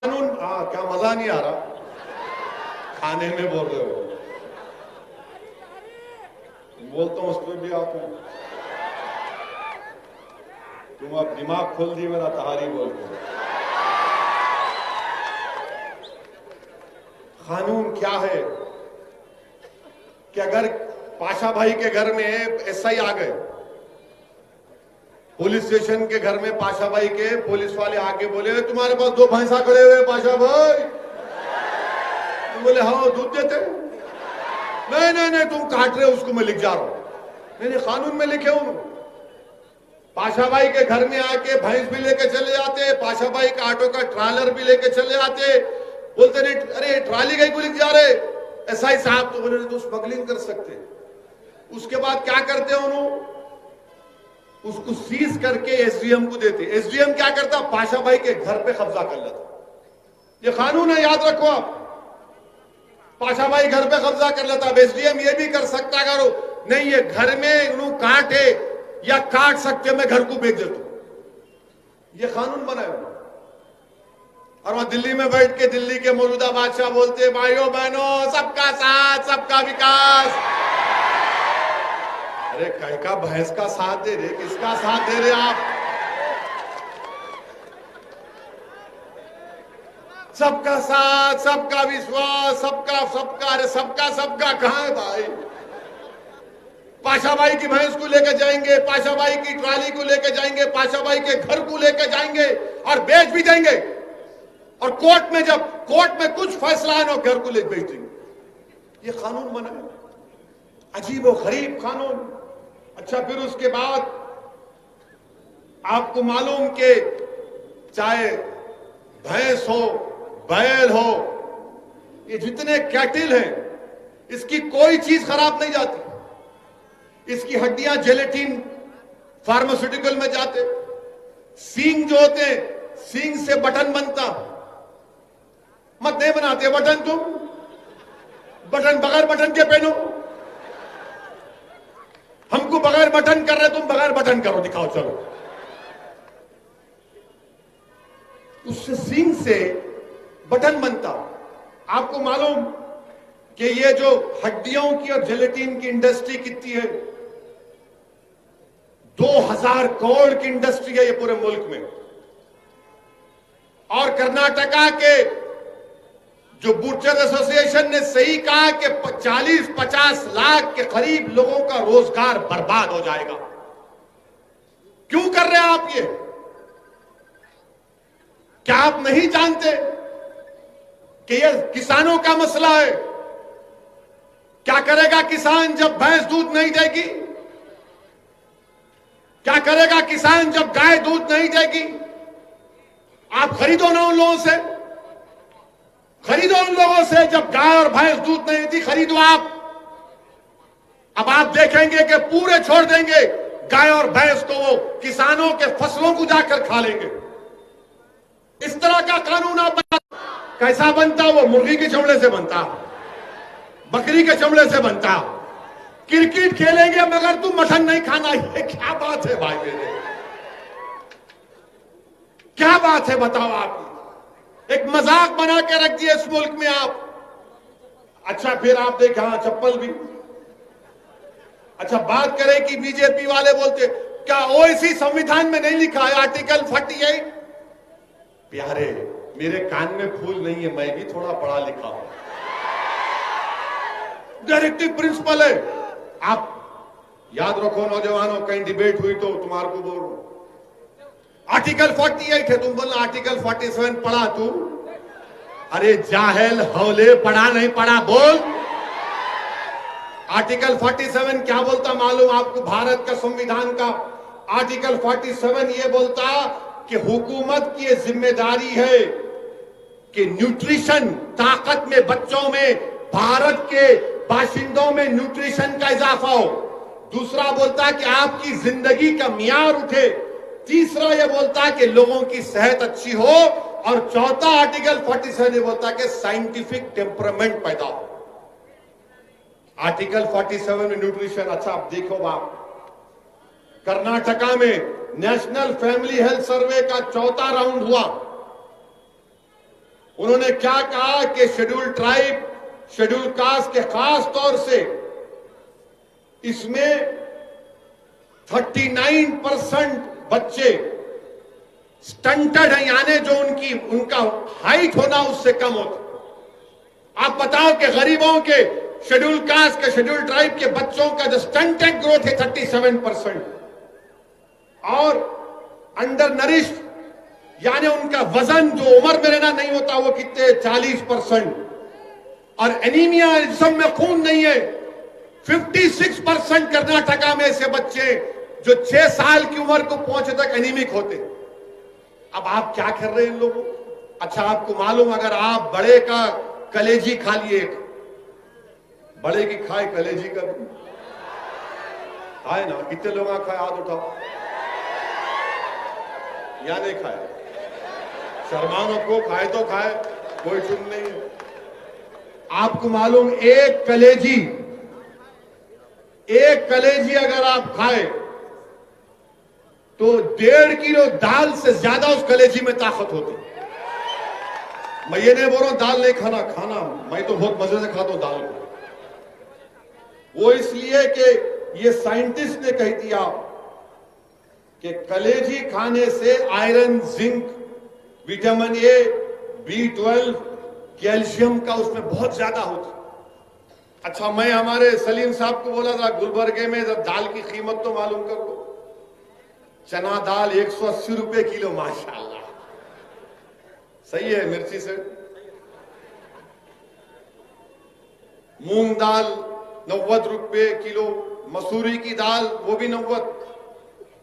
कानून? क्या मजा नहीं आ रहा? खाने में बोल रहे हो, बोलता हूं उस पर भी आप हो। तुम अब दिमाग खोल दी मेरा, तहारी बोलते हो। कानून क्या है कि अगर पाशा भाई के घर में एसआई आ गए, पुलिस स्टेशन के घर में पाशा भाई के पुलिस वाले आके बोले तुम्हारे पास 2 भैंसा खड़े हुए पाशा भाई, तुम बोले हाँ दूध देते, नहीं नहीं नहीं तुम काट रहे हो उसको, मैं लिख जा रहा हूं, मैंने कानून में लिखे हूं। पाशा भाई के घर में आके भैंस भी लेके चले जाते, पाशा भाई का ऑटो का ट्रालर भी लेके चले जाते, बोलते नहीं अरे ट्राली गई को लिख जा रहे एसआई साहब, तो बोले तो स्मगलिंग कर सकते। उसके बाद क्या करते उन्होंने, उसको सीज करके एसडीएम को देते। एसडीएम क्या करता, पाशा भाई के घर पे कब्जा कर लेता। ये कानून है, याद रखो आप। पाशा भाई घर पे कब्जा कर लेता। अब एसडीएम ये भी कर सकता, करो नहीं ये घर में उन्होंने काटे या काट सकते, मैं घर को बेच देता हूं। ये कानून बनाया। और वहां दिल्ली में बैठ के दिल्ली के मौजूदा बादशाह बोलते भाइयों बहनों सबका साथ सबका विकास। अरे कहीं का भैंस का साथ दे रहे, किसका साथ दे रहे आप? सबका साथ सबका विश्वास सबका सबका, अरे सबका सबका कहां है भाई? पाशा भाई की भैंस को लेकर जाएंगे, पाशा भाई की ट्राली को लेकर जाएंगे, पाशा भाई के घर को लेकर जाएंगे और बेच भी देंगे। और कोर्ट में जब कोर्ट में कुछ फैसला है ना, घर को लेकर बेच देंगे। ये कानून बना है, अजीब और गरीब कानून। अच्छा फिर उसके बाद आपको मालूम कि चाहे भैंस हो बैल हो, ये जितने कैटिल हैं, इसकी कोई चीज खराब नहीं जाती। इसकी हड्डियां जेलेटिन फार्मास्यूटिकल में जाते। सींग जो होते हैं, सींग से बटन बनता, मत नहीं बनाते बटन। तुम बटन बगैर बटन के पहनो, हमको बगैर बटन कर रहे, तुम बगैर बटन करो, दिखाओ चलो। उससे सींग से बटन बनता। आपको मालूम कि ये जो हड्डियों की और जेलेटिन की इंडस्ट्री कितनी है? 2000 करोड़ की इंडस्ट्री है ये पूरे मुल्क में। और कर्नाटका के जो बूचर एसोसिएशन ने सही कहा कि 40-50 लाख के करीब लोगों का रोजगार बर्बाद हो जाएगा। क्यों कर रहे हैं आप ये? क्या आप नहीं जानते कि यह किसानों का मसला है? क्या करेगा किसान जब भैंस दूध नहीं देगी? क्या करेगा किसान जब गाय दूध नहीं देगी? आप खरीदो ना उन लोगों से, खरीदो उन लोगों से जब गाय और भैंस दूध नहीं देती, खरीदो आप। अब आप देखेंगे कि पूरे छोड़ देंगे गाय और भैंस को, वो किसानों के फसलों को जाकर खा लेंगे। इस तरह का कानून आप बना कैसा बनता? वो मुर्गी के चमड़े से बनता, बकरी के चमड़े से बनता। क्रिकेट खेलेंगे मगर तू मटन नहीं खाना। ये क्या बात है भाई मेरे, क्या बात है बताओ आप? एक मजाक बना के रख दिए इस मुल्क में आप। अच्छा फिर आप देखें, हाँ चप्पल भी। अच्छा बात करें कि बीजेपी वाले बोलते क्या ओवैसी संविधान में नहीं लिखा है आर्टिकल 48? प्यारे मेरे कान में फूल नहीं है, मैं भी थोड़ा पढ़ा लिखा हूं। डायरेक्टिव प्रिंसिपल है। आप याद रखो नौजवानों, कहीं डिबेट हुई तो तुम्हारे को बोल आर्टिकल 48 है, तुम बोलना आर्टिकल 47 पढ़ा तू। अरे जाहिल हौले, पढ़ा नहीं पढ़ा बोल। आर्टिकल 47 क्या बोलता मालूम आपको? भारत का संविधान का आर्टिकल 47 ये बोलता कि हुकूमत की जिम्मेदारी है कि न्यूट्रिशन, ताकत में, बच्चों में, भारत के बाशिंदों में न्यूट्रिशन का इजाफा हो। दूसरा बोलता कि आपकी जिंदगी का मियार उठे। तीसरा यह बोलता कि लोगों की सेहत अच्छी हो। और चौथा आर्टिकल 47 ये बोलता कि साइंटिफिक टेम्परामेंट पैदा हो। आर्टिकल 47 में न्यूट्रिशन। अच्छा आप देखो बाप, कर्नाटका में नेशनल फैमिली हेल्थ सर्वे का चौथा राउंड हुआ। उन्होंने क्या कहा कि शेड्यूल ट्राइब, शेड्यूल कास्ट के खास तौर से इसमें 39% बच्चे स्टंटेड हैं, यानी जो उनका हाइट होना उससे कम होता। आप बताओ कि गरीबों के, शेड्यूल कास्ट के, शेड्यूल ट्राइब के बच्चों का जो स्टंटेड ग्रोथ है 37%, और अंडर नरिश्ड यानी उनका वजन जो उम्र में रहना नहीं होता वो कितने 40%, और एनीमिया में खून नहीं है 56% कर्नाटका में ऐसे बच्चे जो 6 साल की उम्र को पहुंचे तक एनीमिक होते। अब आप क्या कर रहे हैं इन लोगों? अच्छा आपको मालूम, अगर आप बड़े का कलेजी खा लिए, बड़े की खाए कलेजी का भी खाए ना, कितने लोग खाए? हाथ उठाओ। या नहीं खाए? शर्माओं को खाए तो खाए, कोई चुन नहीं है। आपको मालूम एक कलेजी अगर आप खाए तो 1.5 किलो दाल से ज्यादा उस कलेजी में ताकत होती। मैं ये नहीं बोल रहा हूं दाल नहीं खाना, मैं तो बहुत मजे से खाता हूं दाल को। वो इसलिए कि ये साइंटिस्ट ने कह दिया कि कलेजी खाने से iron, zinc, vitamin A, B12, calcium का उसमें बहुत ज्यादा होता। अच्छा मैं हमारे सलीम साहब को बोला था गुलबर्गे में दाल की कीमत तो मालूम कर लो। चना दाल 180 रुपए किलो, माशाल्लाह सही है। मिर्ची से मूंग दाल 90 रुपए किलो, मसूरी की दाल वो भी 90,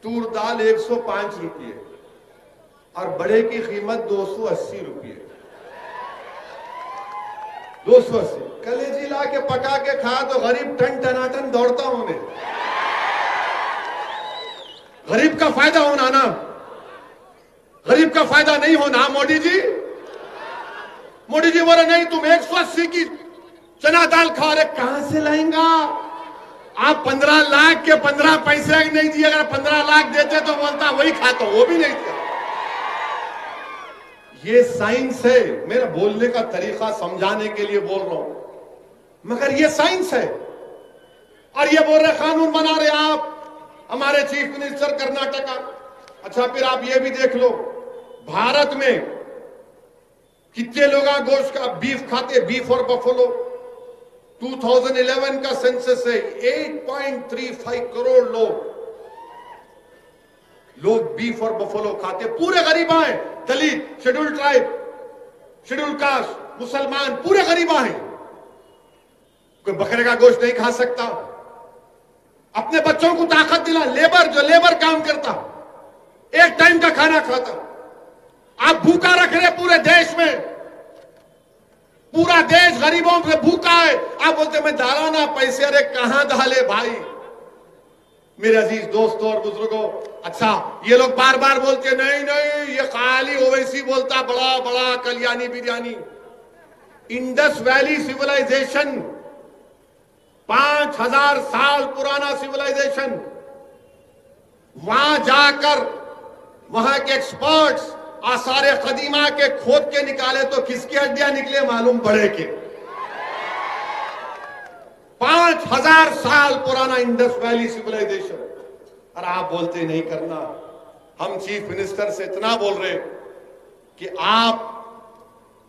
तूर दाल 105 रुपये, और बड़े की कीमत 280 रुपये। 280 कलेजी ला के पका के खा तो गरीब टन टनाटन दौड़ता हूं मैं। गरीब का फायदा होना ना, गरीब का फायदा नहीं होना। मोदी जी बोले नहीं तुम 180 की चना दाल खा रहे, कहां से लाएंगा आप? 15 लाख के 15 पैसे नहीं दिए। अगर 15 लाख देते तो बोलता वही खाता, वो भी नहीं दिया। ये साइंस है। मेरा बोलने का तरीका समझाने के लिए बोल रहा हूं, मगर ये साइंस है। और ये बोल रहे कानून बना रहे आप, हमारे चीफ मिनिस्टर कर्नाटका। अच्छा फिर आप ये भी देख लो भारत में कितने लोग गोश्त का बीफ खाते, बीफ और बफलो। 2011 का सेंसस है 8.35 करोड़ लोग बीफ और बफलो खाते। पूरे गरीबा हैं, दलित, शेड्यूल ट्राइब, शेड्यूल कास्ट, मुसलमान, पूरे गरीबा हैं। कोई बकरे का गोश्त नहीं खा सकता। अपने बच्चों को ताकत दिला। जो लेबर काम करता, एक टाइम का खाना खाता, आप भूखा रख रहे पूरे देश में। पूरा देश गरीबों से भूखा है। आप बोलते मैं डाला ना पैसे, अरे कहां डाले भाई? मेरे अजीज दोस्तों और बुजुर्गों, अच्छा ये लोग बार बार बोलते नहीं ये खाली ओवैसी बोलता बड़ा बड़ा Kalyani biryani. Indus valley civilisation, 5000 साल पुराना सिविलाइजेशन, वहां जाकर वहां के एक्सपर्ट्स आसारे कदीमा के खोद के निकाले तो किसकी हड्डियां निकले मालूम पड़े कि 5000 साल पुराना इंडस वैली सिविलाइजेशन। और आप बोलते नहीं करना। हम चीफ मिनिस्टर से इतना बोल रहे कि आप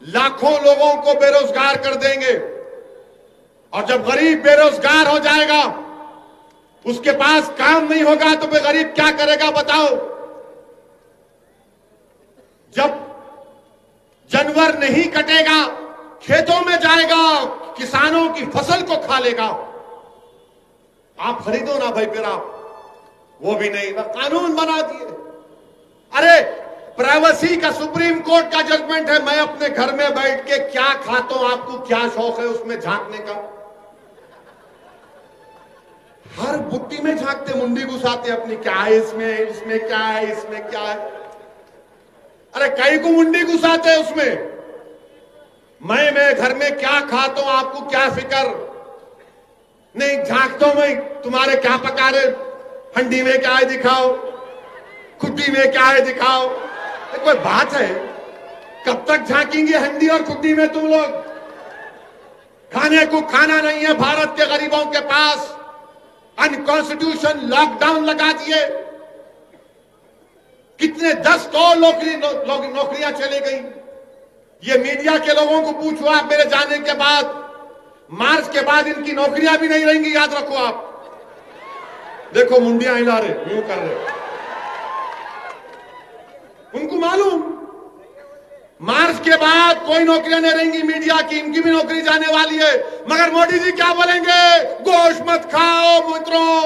लाखों लोगों को बेरोजगार कर देंगे, और जब गरीब बेरोजगार हो जाएगा, उसके पास काम नहीं होगा, तो फिर गरीब क्या करेगा बताओ? जब जानवर नहीं कटेगा, खेतों में जाएगा, किसानों की फसल को खा लेगा। आप खरीदो ना भाई, फिर आप वो भी नहीं, ना कानून बना दिए। अरे प्राइवेसी का सुप्रीम कोर्ट का जजमेंट है, मैं अपने घर में बैठ के क्या खाता हूं, आपको क्या शौक है उसमें झांकने का? हर बुट्टी में झांकते, मुंडी घुसाते अपनी, क्या है इसमें, इसमें क्या है, इसमें क्या है। अरे कई को मुंडी घुसाते हैं उसमें। मैं घर में क्या खाता हूं, आपको क्या फिक्र? नहीं झांकता हूं मैं, तुम्हारे क्या पका रहे, हंडी में क्या है दिखाओ, खुड्डी में क्या है दिखाओ। कोई बात है? कब तक झांकेंगे हंडी और खुड्डी में तुम लोग? खाने को खाना नहीं है भारत के गरीबों के पास, अनकॉन्स्टिट्यूशन लॉकडाउन लगा दिए, कितने 10 करोड़ नौकरियां चली गई। ये मीडिया के लोगों को पूछो आप, मेरे जाने के बाद, मार्च के बाद इनकी नौकरियां भी नहीं रहेंगी, याद रखो आप। देखो मुंडियां हिला रहे, यूं कर रहे, उनको मालूम मार्च के बाद कोई नौकरियां नहीं रहेंगी मीडिया की, इनकी भी नौकरी जाने वाली है। मगर मोदी जी क्या बोलेंगे? गोश्त मत खाओ मित्रों,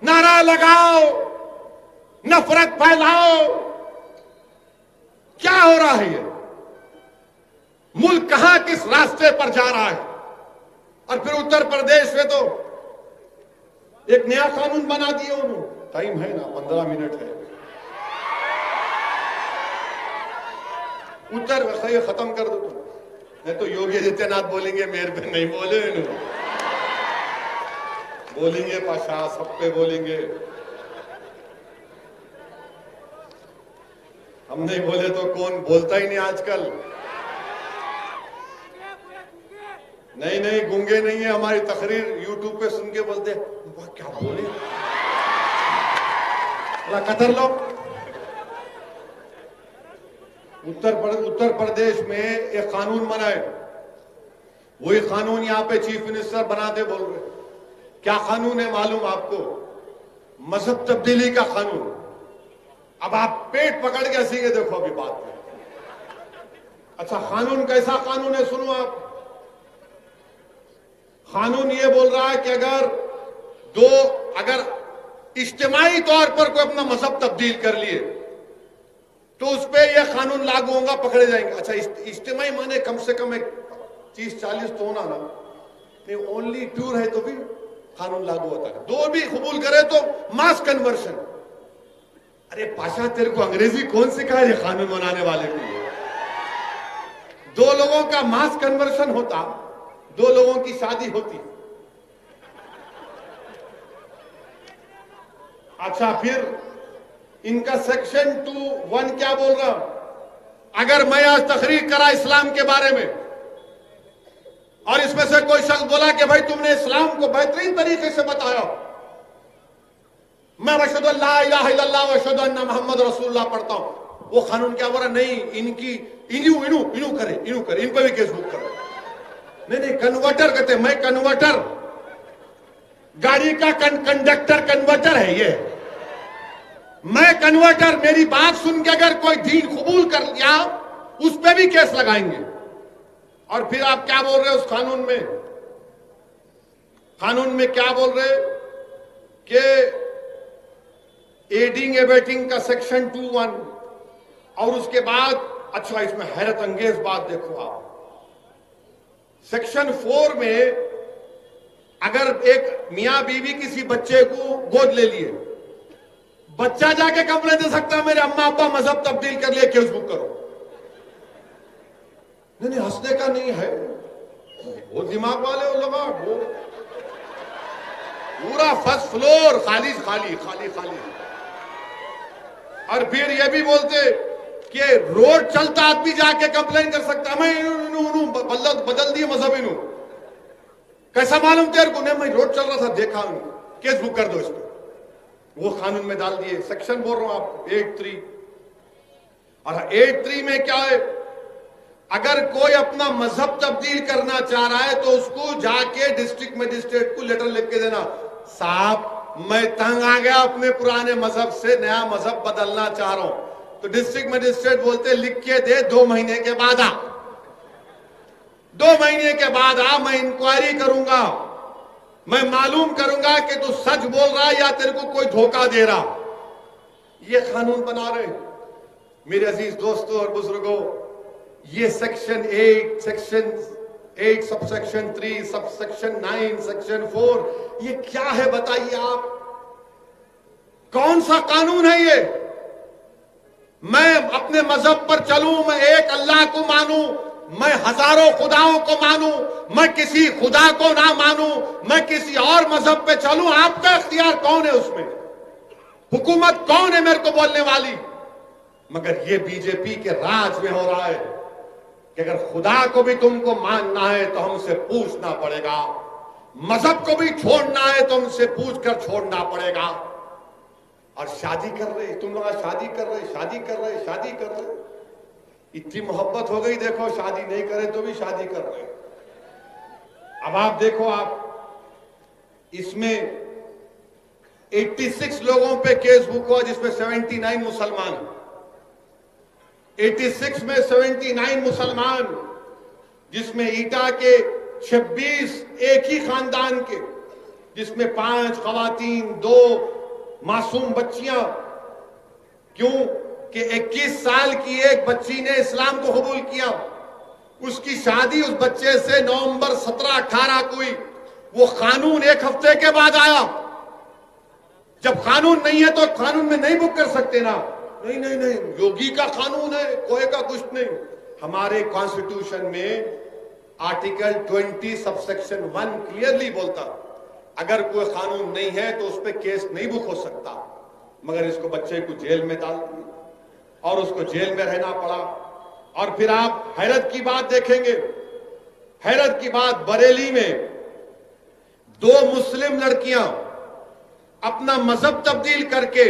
नारा लगाओ, नफरत फैलाओ। क्या हो रहा है? ये मुल्क कहां किस रास्ते पर जा रहा है? और फिर उत्तर प्रदेश में तो एक नया कानून बना दिया उन्होंने। टाइम है ना, 15 मिनट है। उत्तर खत्म कर दो तुम, नहीं तो योगी आदित्यनाथ बोलेंगे मेरे पे नहीं बोले, बोलेंगे पाशा, सब पे बोलेंगे। हम नहीं बोले तो कौन बोलता ही नहीं आजकल। नहीं गूंगे नहीं है, हमारी तकरीर यूट्यूब पे सुन के बोलते वाह क्या बोले, कतर लो। उत्तर प्रदेश में एक कानून बनाए, वही कानून यहां पे चीफ मिनिस्टर बनाते बोल रहे। क्या कानून है मालूम आपको? मजहब तब्दीली का कानून। अब आप पेट पकड़ के हंसीगे, देखो अभी बात में। अच्छा कानून कैसा कानून है सुनो आप। कानून ये बोल रहा है कि अगर इज्तिमाई तौर पर कोई अपना मजहब तब्दील कर लिए तो उस पर यह कानून लागू होगा, पकड़े जाएंगे। अच्छा इज्तिमाई माने कम से कम 30-40 तो होना ना, नहीं ओनली 2 है तो भी कानून लागू होता है, 2 भी कबूल करे तो मास कन्वर्शन। अरे पाशा तेरे को अंग्रेजी कौन सिखाए ये कानून बनाने वाले को? 2 लोगों का मास कन्वर्शन होता, 2 लोगों की शादी होती। अच्छा फिर इनका सेक्शन 2(1) क्या बोल रहा? अगर मैं आज तकरीर करा इस्लाम के बारे में और इसमें से कोई शख्स बोला कि भाई तुमने इस्लाम को बेहतरीन तरीके से बताया, मैं अशहदु अल्ला इलाहा इल्लल्लाह व अशहदु अन्ना मुहम्मद रसूलुल्लाह पढ़ता हूं, वो कानून क्या बोल रहा? नहीं इनकी इनू करे, इन पर भी केस बुक करो। नहीं कन्वर्टर कहते, मैं कन्वर्टर, गाड़ी का कंडक्टर कन्वर्टर है ये, मैं कन्वर्टर। मेरी बात सुन के अगर कोई दीन कबूल कर लिया उस पर भी केस लगाएंगे। और फिर आप क्या बोल रहे हो उस कानून में? कानून में क्या बोल रहे कि एडिंग एबेटिंग का सेक्शन 2(1) और उसके बाद अच्छा इसमें हैरत अंगेज बात देखो आप, सेक्शन 4 में अगर एक मियां बीवी किसी बच्चे को गोद ले लिए, बच्चा जाके कंप्लेंट दे सकता है मेरे अम्मा अब्बा मजहब तब्दील कर लिए, केस बुक करो। नहीं हंसने का नहीं है, वो दिमाग वाले हो लगा, वो पूरा फर्स्ट फ्लोर खाली खाली खाली खाली। और फिर ये भी बोलते कि रोड चलता आदमी जाके कंप्लेन कर सकता, मैं बदल दिए मजहब इनू, कैसा मालूम तेरे को? नहीं, मैं रोड चल रहा था देखा, केस बुक कर दो इस पर। वो कानून में डाल दिए, सेक्शन बोल रहा हूं आपको 83। और 83 में क्या है, अगर कोई अपना मजहब तब्दील करना चाह रहा है तो उसको जाके डिस्ट्रिक्ट मजिस्ट्रेट को लेटर लिख के देना, साहब मैं तंग आ गया अपने पुराने मजहब से, नया मजहब बदलना चाह रहा हूं। तो डिस्ट्रिक्ट मजिस्ट्रेट बोलते लिख के दे, 2 महीने के बाद आ, 2 महीने के बाद आ, मैं इंक्वायरी करूंगा, मैं मालूम करूंगा कि तू सच बोल रहा है या तेरे को कोई धोखा दे रहा। ये कानून बना रहे मेरे अजीज दोस्तों और बुजुर्गों। ये सेक्शन 8 सबसेक्शन 3 सबसेक्शन 9 सेक्शन 4, ये क्या है बताइए आप? कौन सा कानून है ये? मैं अपने मजहब पर चलूं, मैं एक अल्लाह को मानूं, मैं हजारों खुदाओं को मानूं, मैं किसी खुदा को ना मानूं, मैं किसी और मजहब पे चलूं, आपका इख्तियार कौन है उसमें? हुकूमत कौन है मेरे को बोलने वाली? मगर ये बीजेपी के राज में हो रहा है कि अगर खुदा को भी तुमको मानना है तो हमसे पूछना पड़ेगा, मजहब को भी छोड़ना है तो हमसे पूछ कर छोड़ना पड़ेगा। और शादी कर रहे, तुम लोग शादी कर रहे, इतनी मोहब्बत हो गई, देखो शादी नहीं करे तो भी शादी कर रहे। अब आप देखो, आप इसमें 86 लोगों पे केस बुक हुआ जिसमें 79 मुसलमान, 86 में 79 मुसलमान, जिसमें ईटा के 26 एक ही खानदान के, जिसमें 5 खवातीन, 2 मासूम बच्चियां। क्यों कि 21 साल की एक बच्ची ने इस्लाम को कबूल किया, उसकी शादी उस बच्चे से नवंबर 17-18 को हुई। वो कानून 1 हफ्ते के बाद आया। जब कानून नहीं है तो कानून में नहीं बुक कर सकते ना। नहीं, योगी का कानून है, कोई का कुछ नहीं। हमारे कॉन्स्टिट्यूशन में आर्टिकल 20 सबसेक्शन 1 क्लियरली बोलता, अगर कोई कानून नहीं है तो उस पर केस नहीं बुक हो सकता। मगर इसको बच्चे को जेल में डाल दिया और उसको जेल में रहना पड़ा। और फिर आप हैरत की बात देखेंगे, हैरत की बात, बरेली में 2 मुस्लिम लड़कियां अपना मजहब तब्दील करके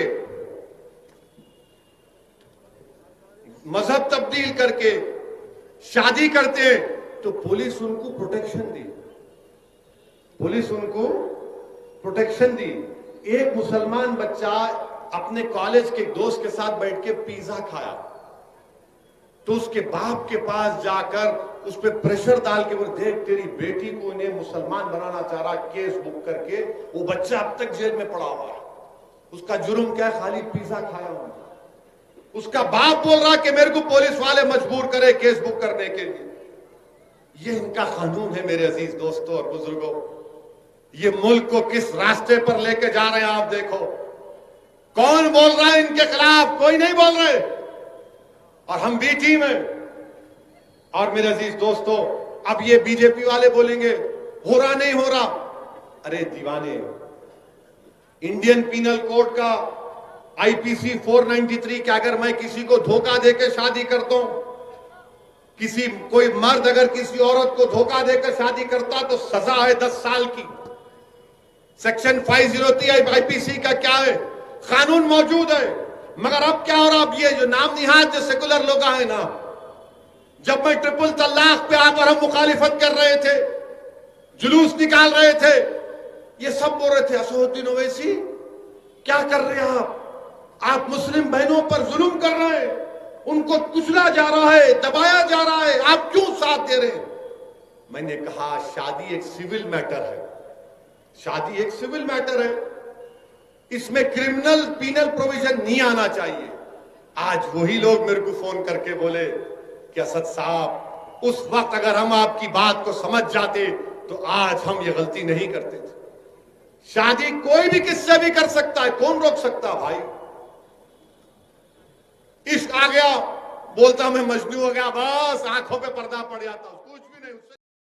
शादी करते हैं तो पुलिस उनको प्रोटेक्शन दी। एक मुसलमान बच्चा अपने कॉलेज के दोस्त के साथ बैठ के पिज्जा खाया तो उसके बाप के पास जाकर उस पर प्रेशर डाल के बोले, देख तेरी बेटी को इन्हें मुसलमान बनाना चाह रहा, केस बुक करके। वो बच्चा अब तक जेल में पड़ा हुआ है। उसका जुर्म क्या है? खाली पिज्जा खाया हुआ। उसका बाप बोल रहा कि मेरे को पुलिस वाले मजबूर करे केस बुक करने के लिए। ये इनका कानून है मेरे अजीज दोस्तों और बुजुर्गों। ये मुल्क को किस रास्ते पर लेके जा रहे हैं आप देखो। कौन बोल रहा है इनके खिलाफ? कोई नहीं बोल रहे, और हम भी टीम है। और मेरे अजीज दोस्तों, अब ये बीजेपी वाले बोलेंगे हो रहा नहीं हो रहा। अरे दीवाने, इंडियन पिनल कोड का आईपीसी 493 के अगर मैं किसी को धोखा देकर शादी करता हूं, कोई मर्द अगर किसी औरत को धोखा देकर शादी करता तो सजा है 10 साल की। सेक्शन 503 आईपीसी का क्या है? कानून मौजूद है। मगर अब क्या हो रहा, अब ये जो नाम निहाद जो सेकुलर लोग हैं ना, जब मैं ट्रिपल तलाक पे आकर हम मुखालिफत कर रहे थे, जुलूस निकाल रहे थे, ये सब बोल रहे थे असदुद्दीन ओवैसी क्या कर रहे हैं आप मुस्लिम बहनों पर जुल्म कर रहे हैं, उनको कुचला जा रहा है, दबाया जा रहा है, आप क्यों साथ दे रहे हैं? मैंने कहा शादी एक सिविल मैटर है, शादी एक सिविल मैटर है, इसमें क्रिमिनल पीनल प्रोविजन नहीं आना चाहिए। आज वही लोग मेरे को फोन करके बोले कि असद साहब, उस वक्त अगर हम आपकी बात को समझ जाते तो आज हम ये गलती नहीं करते थे। शादी कोई भी किससे भी कर सकता है, कौन रोक सकता भाई? इश्क आ गया बोलता मैं मजनू हो गया, बस आंखों पे पर्दा पड़ जाता, कुछ